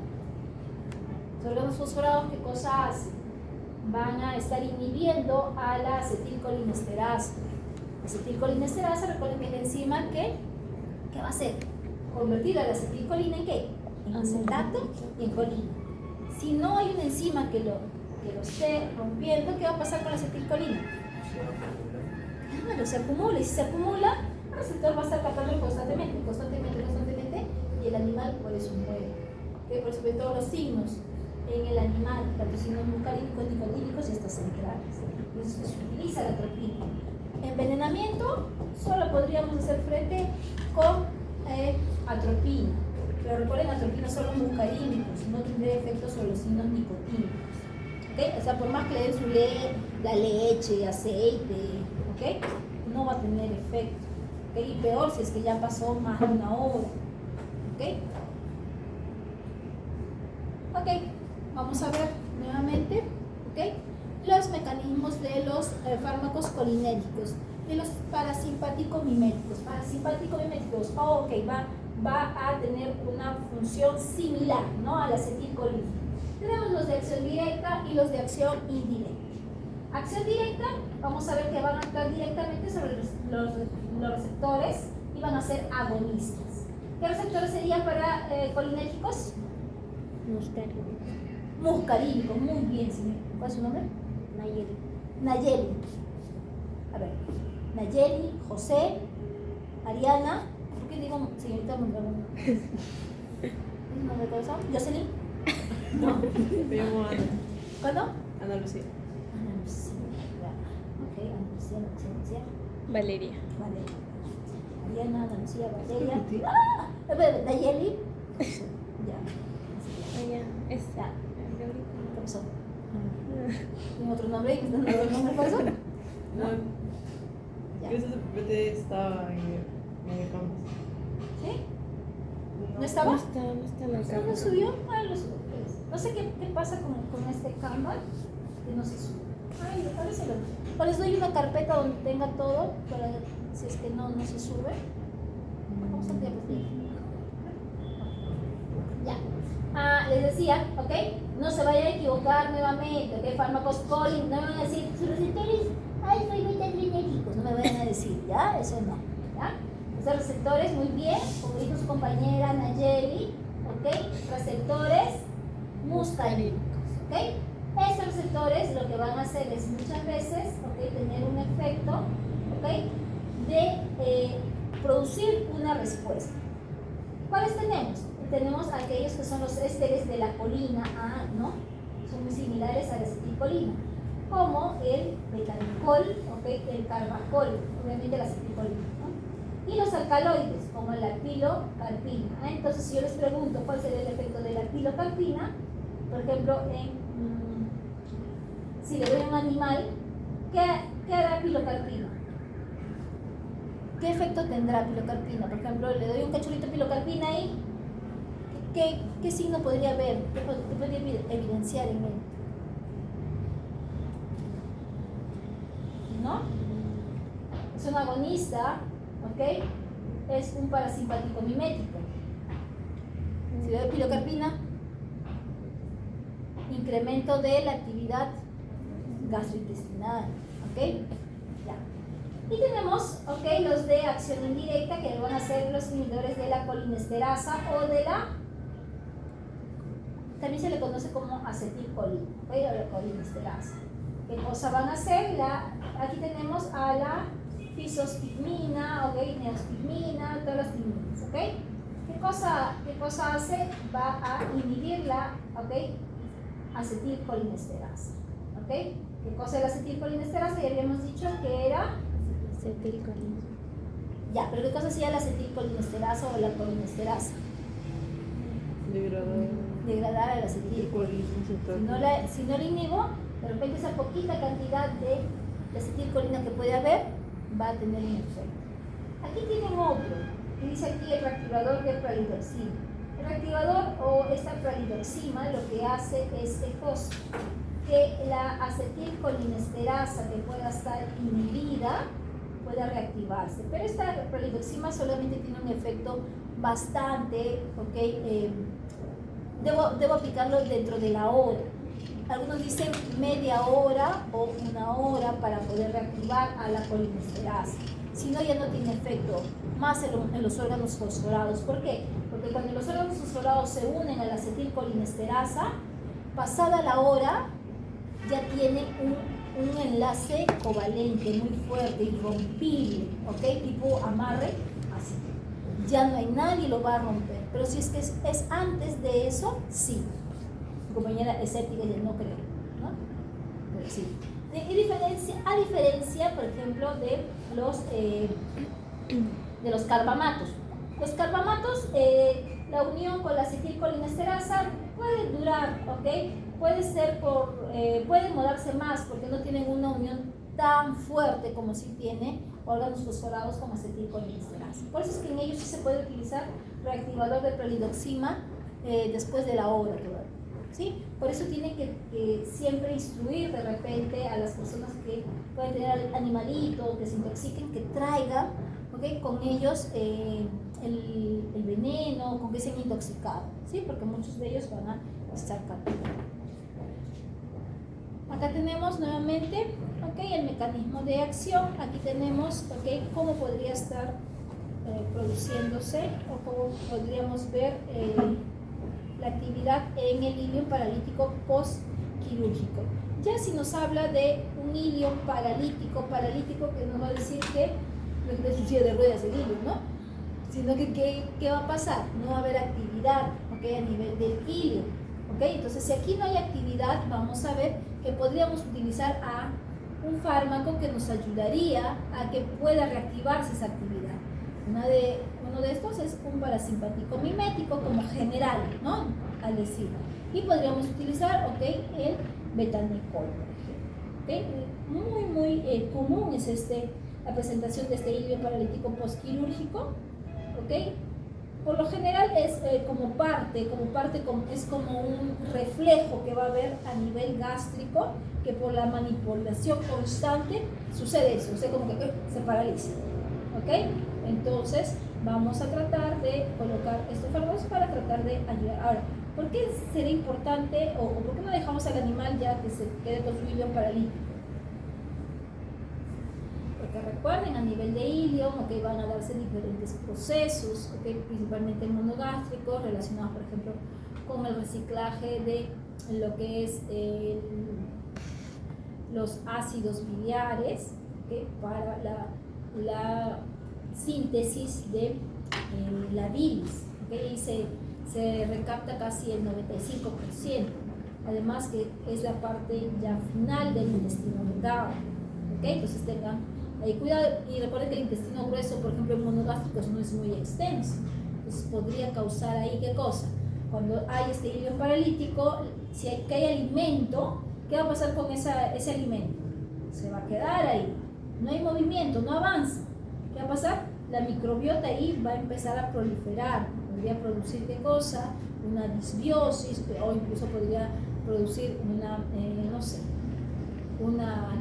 Los órganos fosforados, ¿qué cosa hacen? Van a estar inhibiendo a la acetilcolinesterasa. La acetilcolinesterasa, recuerden que es la enzima que ¿qué va a hacer? Convertir a la acetilcolina en ¿qué? En acetato y en colina. Si no hay una enzima que lo esté rompiendo, ¿qué va a pasar con la acetilcolina? Claro, se acumula, y si se acumula, el receptor va a estar captando constantemente, y el animal por eso muere. ¿Okay? Por eso ven todos los signos en el animal, tanto signos mucarínicos, nicotínicos y estos centrales. Entonces se utiliza la atropina. Envenenamiento solo podríamos hacer frente con atropina, pero recuerden, atropina son los mucarínicos, no tendría efectos sobre los signos nicotínicos. ¿Okay? O sea, por más que le den su la leche, aceite, ¿okay? No va a tener efecto. ¿Okay? Y peor si es que ya pasó más de una hora. ¿Okay? Ok, vamos a ver nuevamente, ok, los mecanismos de los fármacos colinérgicos, de los parasimpático-miméticos. Parasimpático-miméticos, ok, va a tener una función similar, ¿no?, a la acetilcolina. Tenemos los de acción directa y los de acción indirecta. Acción directa, vamos a ver que van a actuar directamente sobre los receptores y van a ser agonistas. ¿Qué receptores serían para colinérgicos? Muscarínicos, muy bien, señor. ¿Cuál es su nombre? Nayeli. A ver, Nayeli, José, Ariana. ¿Por qué digo señorita Mondragón? ¿Es el nombre de corazón? ¿Jocelyn? No. Me llamo Ana. ¿Cuándo? Ana Lucía. Ana Lucía. Ok, Ana Lucía. Valeria. Vale. Ariana, Ana Lucía, Valeria. ¡Ah! Nayeli. Ya. Ya, es Ya. Gabriela. ¿Qué pasó? ¿Tiene otro nombre? ¿Y me están dando el nombre falso? No, Ya. yo ese PPT estaba en el campus. ¿Sí? ¿No estaba? No está en el ¿No campo. lo subió? Ah, lo subió. No sé qué pasa con este Canva, que no se sube. Ay, a ver si o les doy una carpeta donde tenga todo, para si es que no se sube. Vamos a diapositiva. Ya. Les decía, ¿ok? No se vayan a equivocar nuevamente, ¿ok? Fármacos colin, no me van a decir, sus receptores, ay, soy beta-adrenérgicos, no me vayan a decir, ¿ya? Eso no, ¿ya? Esos receptores, muy bien, como dijo su compañera Nayeli, ¿ok? Receptores muscarínicos, ¿ok? Estos receptores lo que van a hacer es muchas veces, ¿ok?, tener un efecto, ¿ok?, de producir una respuesta. ¿Cuáles tenemos? Tenemos aquellos que son los ésteres de la colina A, ¿no? Son muy similares a la acetilcolina, como el betanicol, ¿ok?, el carbacol, obviamente la acetilcolina, ¿no? Y los alcaloides, como la pilocarpina. Entonces, si yo les pregunto cuál sería el efecto de la pilocarpina, por ejemplo, si le doy a un animal, ¿qué hará pilocarpina? ¿Qué efecto tendrá pilocarpina? Por ejemplo, le doy un cachorrito de pilocarpina y ¿qué signo podría haber? ¿Qué podría evidenciar en él? ¿No? Es un agonista, ¿ok? Es un parasimpático mimético. Si le doy pilocarpina, incremento de la actividad gastrointestinal, ¿ok? Ya. Y tenemos, ¿ok?, los de acción indirecta, que van a ser los inhibidores de la colinesterasa o de la, también se le conoce como acetilcolina, ¿ok?, o la colinesterasa. ¿Qué cosa van a hacer? Aquí tenemos a la fisostigmina, ¿ok?, neostigmina, todas las tigminas, ¿ok? ¿Qué cosa hace? Va a inhibir la, ¿ok?, acetilcolinesterasa, ¿ok? ¿Qué cosa es la acetilcolinesterasa? Ya habíamos dicho que era Acetilcolina. ya, pero ¿qué cosa hacía la acetilcolinesterasa o la colinesterasa? Degradar a la acetilcolina. Si no la inhibo, de repente esa poquita cantidad de acetilcolina que puede haber va a tener un efecto. Aquí tienen otro, que dice aquí el reactivador de pralidoxima. El reactivador o esta pralidoxima lo que hace es que la acetilcolinesterasa que pueda estar inhibida pueda reactivarse, pero esta pralidoxima solamente tiene un efecto bastante, ¿ok? Debo aplicarlo dentro de la hora. Algunos dicen media hora o una hora para poder reactivar a la colinesterasa. Si no, ya no tiene efecto, más en los órganos fosforados. ¿Por qué? Porque cuando los órganos fosforados se unen a la acetilcolinesterasa, pasada la hora, ya tienen un enlace covalente muy fuerte, irrompible, ¿ok? Tipo amarre, así. Ya no hay nadie lo va a romper. Pero si es que es antes de eso, sí. Mi compañera escéptica ya no creo, ¿no? Pero sí. A diferencia, por ejemplo, de los carbamatos. Los carbamatos, la unión con la acetilcolinesterasa puede durar, ¿ok? Puede demorarse más porque no tienen una unión tan fuerte como si tiene órganos fosforados como acetilcolinesterasa. Por eso es que en ellos sí se puede utilizar reactivador de pralidoxima después de la hora que va. ¿sí? Por eso tienen que siempre instruir de repente a las personas que pueden tener animalitos, que se intoxiquen, que traigan, ¿ok?, con ellos el veneno, con que se han intoxicado, ¿sí? Porque muchos de ellos van a estar capturados. Acá tenemos nuevamente, ¿ok?, el mecanismo de acción. Aquí tenemos, ¿ok?, cómo podría estar produciéndose o cómo podríamos ver la actividad en el ilium paralítico postquirúrgico. Ya si nos habla de un ilium paralítico que nos va a decir que no es de su silla de ruedas el ilium, ¿no? Sino que ¿qué va a pasar? No va a haber actividad, ¿ok?, a nivel del ilium, ¿ok? Entonces, si aquí no hay actividad, vamos a ver que podríamos utilizar a un fármaco que nos ayudaría a que pueda reactivarse esa actividad. Uno de estos es un parasimpático mimético como general, ¿no?, al decir. Y podríamos utilizar, ¿ok?, el betanecol, por ejemplo. ¿Okay? Muy común es la presentación de este ilium paralítico postquirúrgico, ¿ok? Por lo general es es como un reflejo que va a haber a nivel gástrico, que por la manipulación constante sucede eso, o sea, como que se paraliza, ¿ok? Entonces vamos a tratar de colocar estos fármacos para tratar de ayudar. Ahora, ¿por qué sería importante o por qué no dejamos al animal ya que se quede con su ilium paralítico? Porque recuerden, a nivel de ilium, ¿okay?, van a darse diferentes procesos, ¿okay?, principalmente monogástricos, relacionados, por ejemplo, con el reciclaje de lo que es los ácidos biliares, ¿okay?, para la síntesis de la bilis, ¿okay?, y se recapta casi el 95%. Además que es la parte ya final del intestino delgado, ¿okay? Entonces tengan ahí cuidado y recuerden que el intestino grueso, por ejemplo, en monogástricos no es muy extenso, entonces podría causar ahí ¿qué cosa? Cuando hay este ilium paralítico, si hay alimento, ¿qué va a pasar con ese alimento? Se va a quedar ahí, no hay movimiento, no avanza. ¿Qué va a pasar? La microbiota ahí va a empezar a proliferar, podría producir ¿qué cosa? Una disbiosis, o incluso podría producir una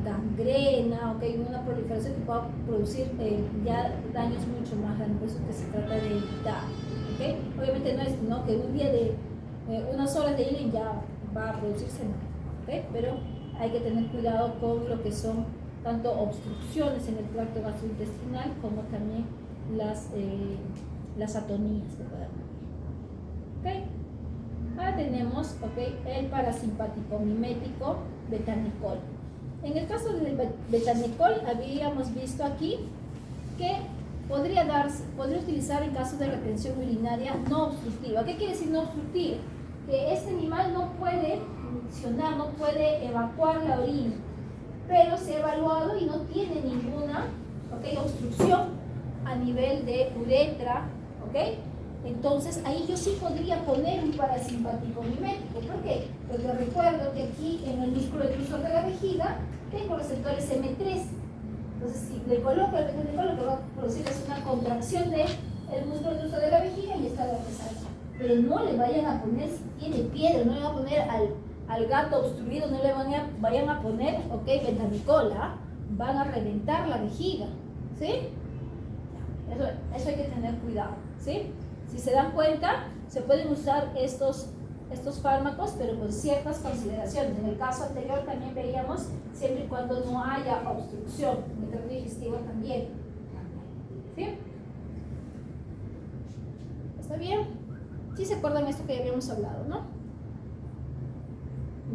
gangrena, ¿okay?, una proliferación que pueda producir ya daños mucho más grandes, por eso que se trata de evitar, ¿okay? Obviamente no es, ¿no?, que un día de unas horas de ilium ya va a producirse, ¿okay?, pero hay que tener cuidado con lo que son tanto obstrucciones en el tracto gastrointestinal como también las atonías que puedan haber. ¿Okay? Ahora tenemos, ¿okay?, el parasimpático mimético betanecol. En el caso del betanecol habíamos visto aquí que podría utilizar en caso de retención urinaria no obstructiva. ¿Qué quiere decir no obstructiva? Que este animal no puede funcionar, no puede evacuar la orina, pero se ha evaluado y no tiene ninguna, ¿okay?, obstrucción a nivel de uretra, ¿okay? Entonces ahí yo sí podría poner un parasimpático mimético. ¿Por qué? Porque recuerdo que aquí en el músculo detrusor de la vejiga tengo receptores M3. Entonces si le coloco el betanecol, lo que va a producir es una contracción del músculo detrusor de la vejiga y está la resalta. Pero no le vayan a poner, si tiene piedra, no le van a poner al gato obstruido, no le vayan a poner, ok, betanicola, van a reventar la vejiga, ¿sí? Eso hay que tener cuidado, ¿sí? Si se dan cuenta, se pueden usar estos fármacos, pero con ciertas consideraciones. En el caso anterior también veíamos, siempre y cuando no haya obstrucción, el tracto digestivo también, ¿sí? ¿Está bien? ¿Sí se acuerdan esto que ya habíamos hablado, no?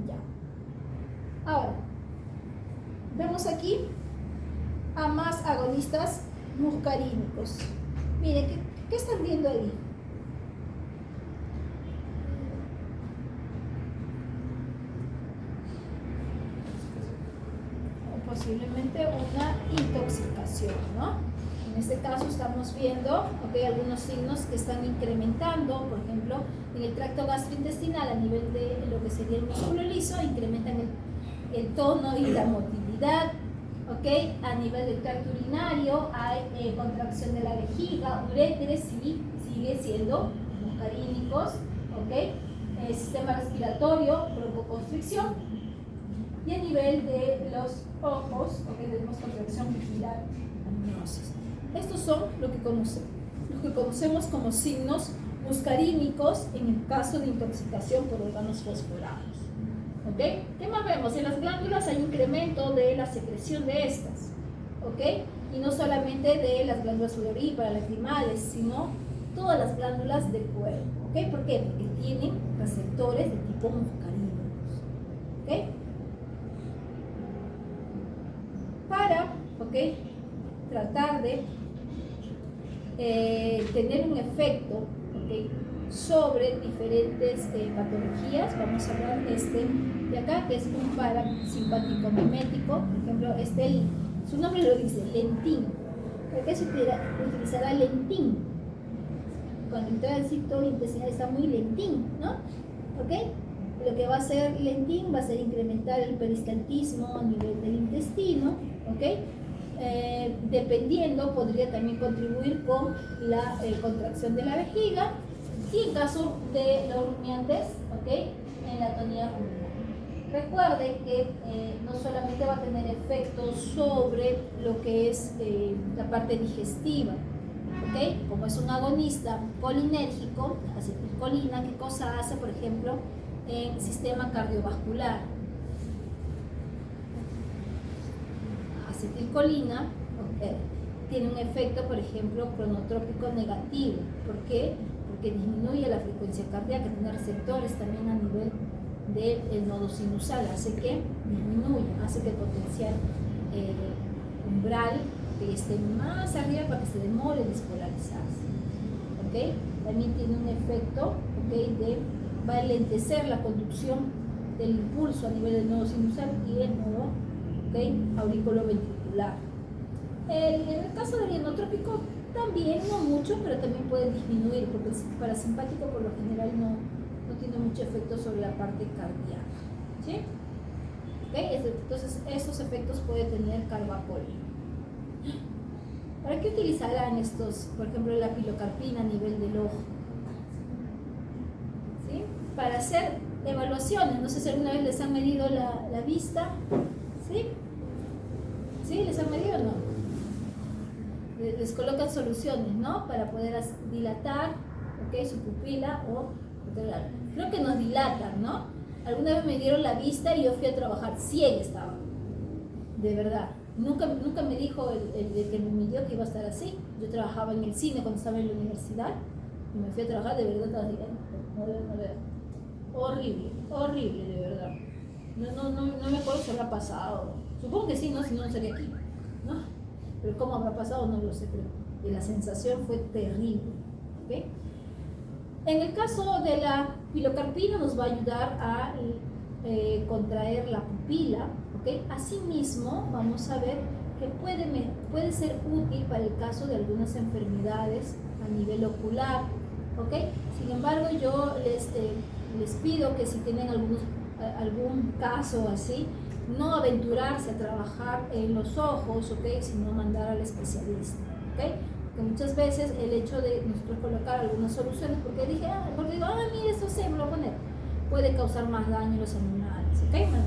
Ya. Ahora, vemos aquí a más agonistas muscarínicos. Miren, ¿qué están viendo ahí? O posiblemente una intoxicación, ¿no? En este caso estamos viendo, okay, algunos signos que están incrementando, por ejemplo, en el tracto gastrointestinal a nivel de lo que sería el músculo liso, incrementan el tono y la motilidad. Okay, a nivel del tracto urinario hay contracción de la vejiga, uréteres, sí, sigue siendo muscarínicos, okay. sistema respiratorio, broncoconstricción, y a nivel de los ojos, tenemos contracción pupilar, anemiosis. Estos son lo que conocemos como signos muscarínicos en el caso de intoxicación por órganos fosforados. ¿Okay? ¿Qué más vemos? En las glándulas hay incremento de la secreción de estas, ¿okay? Y no solamente de las glándulas sudoríparas, lacrimales, sino todas las glándulas del cuerpo. ¿Okay? ¿Por qué? Porque tienen receptores de tipo muscarínicos. ¿Okay? Para tratar de tener un efecto sobre diferentes patologías, vamos a hablar de acá, que es un parasimpático mimético. Por ejemplo, su nombre lo dice, lentín. ¿Para qué se utilizará lentín? Cuando el tránsito intestinal está muy lentín, ¿no? ¿Ok? Lo que va a hacer lentín va a ser incrementar el peristaltismo a nivel del intestino, ¿ok? Dependiendo, podría también contribuir con la contracción de la vejiga, y en caso de los rumiantes, en la atonía ruminal. Recuerden que no solamente va a tener efectos sobre lo que es la parte digestiva, como es un agonista colinérgico, acetilcolina, ¿qué cosa hace, por ejemplo, en el sistema cardiovascular? Acetilcolina tiene un efecto, por ejemplo, cronotrópico negativo. ¿Por qué? Porque disminuye la frecuencia cardíaca, tiene receptores también a nivel del nodo sinusal, hace que disminuya, hace que el potencial umbral que esté más arriba para que se demore en despolarizarse. También tiene un efecto va a alentecer la conducción del impulso a nivel del nodo sinusal y el nodo auriculoventricular. En el caso del hienotrópico también, no mucho, pero también puede disminuir, porque el parasimpático por lo general no tiene mucho efecto sobre la parte cardíaca. ¿Sí? Entonces, esos efectos puede tener carbapolio. ¿Para qué utilizarán estos, por ejemplo, la pilocarpina a nivel del ojo? ¿Sí? Para hacer evaluaciones. No sé si alguna vez les han medido la vista. ¿Sí? ¿Sí? ¿Les han medido o no? Les colocan soluciones, ¿no? Para poder dilatar, su pupila o creo que nos dilatan, ¿no? Alguna vez me dieron la vista y yo fui a trabajar, ciega estaba, de verdad. Nunca me dijo el que me midió que iba a estar así. Yo trabajaba en el cine cuando estaba en la universidad y me fui a trabajar, de verdad estaba horrible, de verdad. No me acuerdo si habrá pasado. Supongo que sí, ¿no? Si no, no estaría aquí, ¿no? Pero cómo habrá pasado no lo sé, pero la sensación fue terrible. En el caso de la pilocarpina nos va a ayudar a contraer la pupila. Asimismo, vamos a ver que puede ser útil para el caso de algunas enfermedades a nivel ocular. Sin embargo, yo les pido que si tienen algún caso así, no aventurarse a trabajar en los ojos, sino mandar al especialista. Porque muchas veces el hecho de nosotros colocar algunas soluciones, porque digo, mire, esto se me lo voy a poner, puede causar más daño a los animales.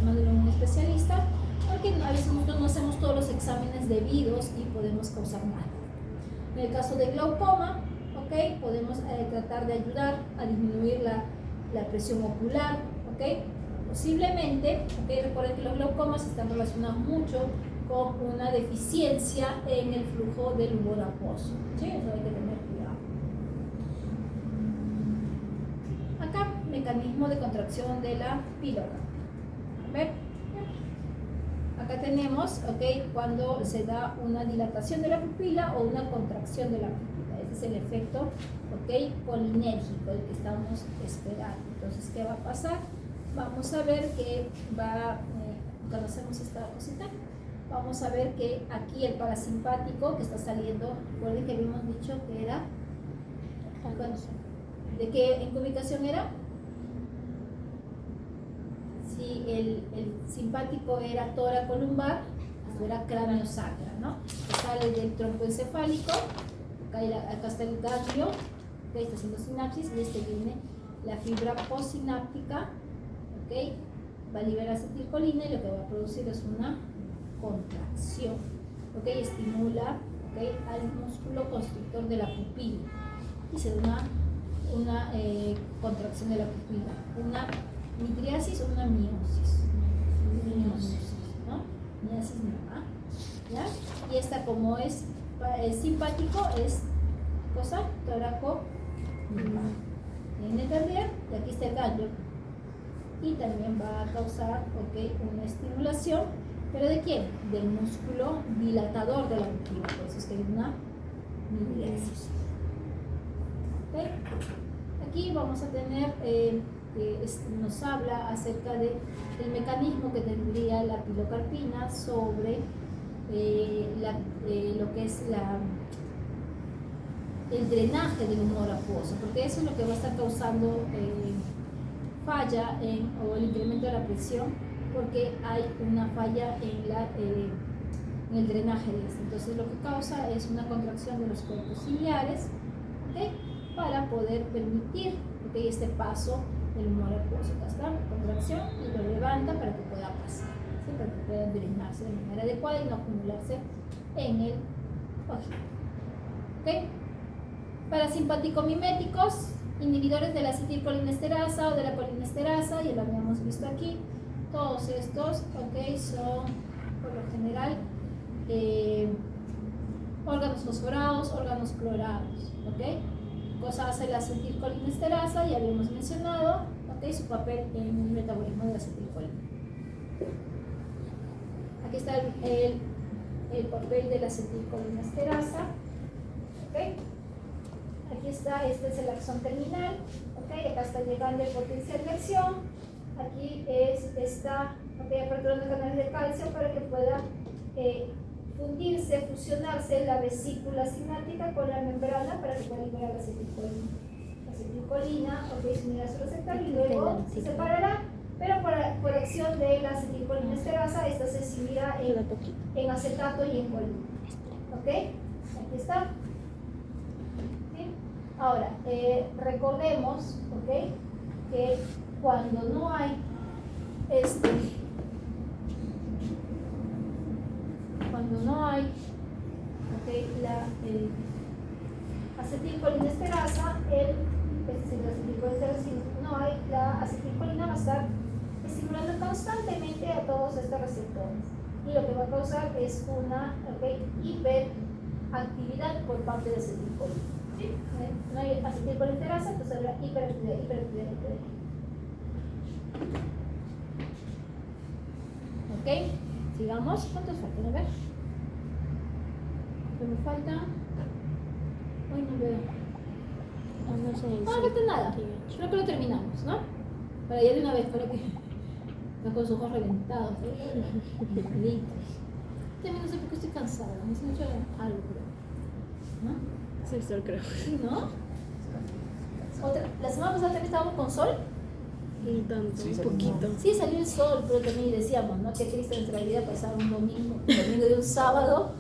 Mándelo a un especialista, porque a veces nosotros no hacemos todos los exámenes debidos y podemos causar mal. En el caso de glaucoma, podemos tratar de ayudar a disminuir la presión ocular. Posiblemente, recuerden que los glaucomas están relacionados mucho con una deficiencia en el flujo del humor acuoso. ¿Sí? Eso hay que tener cuidado. Acá, mecanismo de contracción de la pílora. Acá tenemos, cuando se da una dilatación de la pupila o una contracción de la pupila. Ese es el efecto, colinérgico, el que estamos esperando. Entonces, ¿qué va a pasar? Vamos a ver que cuando hacemos esta cosita, vamos a ver que aquí el parasimpático que está saliendo, recuerden que habíamos dicho que era, ¿de qué ubicación era? Si el simpático era tóraco-lumbar, esto era cráneo-sacra, ¿no? Sale del tronco encefálico, acá está el ganglio, está haciendo sinapsis, y este viene la fibra postsináptica, ¿ok? Va a liberar acetilcolina y lo que va a producir es una contracción, ¿ok? Estimula, ¿ok?, al músculo constrictor de la pupila y se da una contracción de la pupila, una midriasis o una miosis. Miosis, ¿no? Miosis no, ¿ya? Y esta, como es simpático, es cosa toraco endocardial, y aquí está el ganglio, y también va a causar, ¿ok?, una estimulación, pero ¿de quién? Del músculo dilatador de la pupila, por eso es que hay una midriasis. ¿Okay? Aquí vamos a tener, nos habla acerca del mecanismo que tendría la pilocarpina sobre lo que es el drenaje del humor acuoso, porque eso es lo que va a estar causando falla o el incremento de la presión, porque hay una falla en el drenaje de este. Entonces lo que causa es una contracción de los cuerpos ciliares, ¿okay?, para poder permitir, ¿okay?, este paso del humor acuoso. Acá está la contracción y lo levanta para que pueda pasar, ¿sí?, para que pueda drenarse de manera adecuada y no acumularse en el ojito. ¿Okay? Parasimpático-miméticos, inhibidores de la acetilcolinesterasa o de la colinesterasa, ya lo habíamos visto aquí. Todos estos, ¿ok?, son por lo general órganos fosforados, órganos clorados, ¿ok? Cosa hace la acetilcolinesterasa, ya habíamos mencionado, ¿ok?, su papel en el metabolismo de la acetilcolina. Aquí está el papel de la acetilcolinesterasa, ¿ok? Aquí está, este es el axón terminal, ¿ok? Acá está llegando el potencial de acción. Aquí está, ¿ok?, aperturando canales de calcio para que pueda fundirse, fusionarse la vesícula sináptica con la membrana para que pueda liberar la acetilcolina. La acetilcolina, ¿ok?, se unirá a su receptor y luego se separará, pero por acción de la acetilcolinesterasa, esta se exhibirá en acetato y en colina. ¿Ok? Aquí está. Ahora, recordemos, ¿ok?, que cuando no hay la acetilcolinesterasa, no hay la acetilcolina, va a estar estimulando constantemente a todos estos receptores y lo que va a causar es una hiperactividad por parte de acetilcolina. ¿Sí? No hay acetilcolinesterasa, entonces habrá hiperactividad. ¿Ok? Sigamos. ¿Cuántos faltan? A ver. ¿Qué me falta? Hoy no veo. No sé. No falta nada. Creo que lo terminamos, ¿no? Para ya de una vez, para que no con los ojos reventados. Malditos. También no sé por qué estoy cansada. Me hice mucho algo, ¿no? Sí, sol, creo. Sí, ¿no? La semana pasada también estábamos con sol. Ni tanto, Sí, un salió poquito. Sí, salió el sol, pero también decíamos, ¿no? Qué triste nuestra vida pasar un domingo de un sábado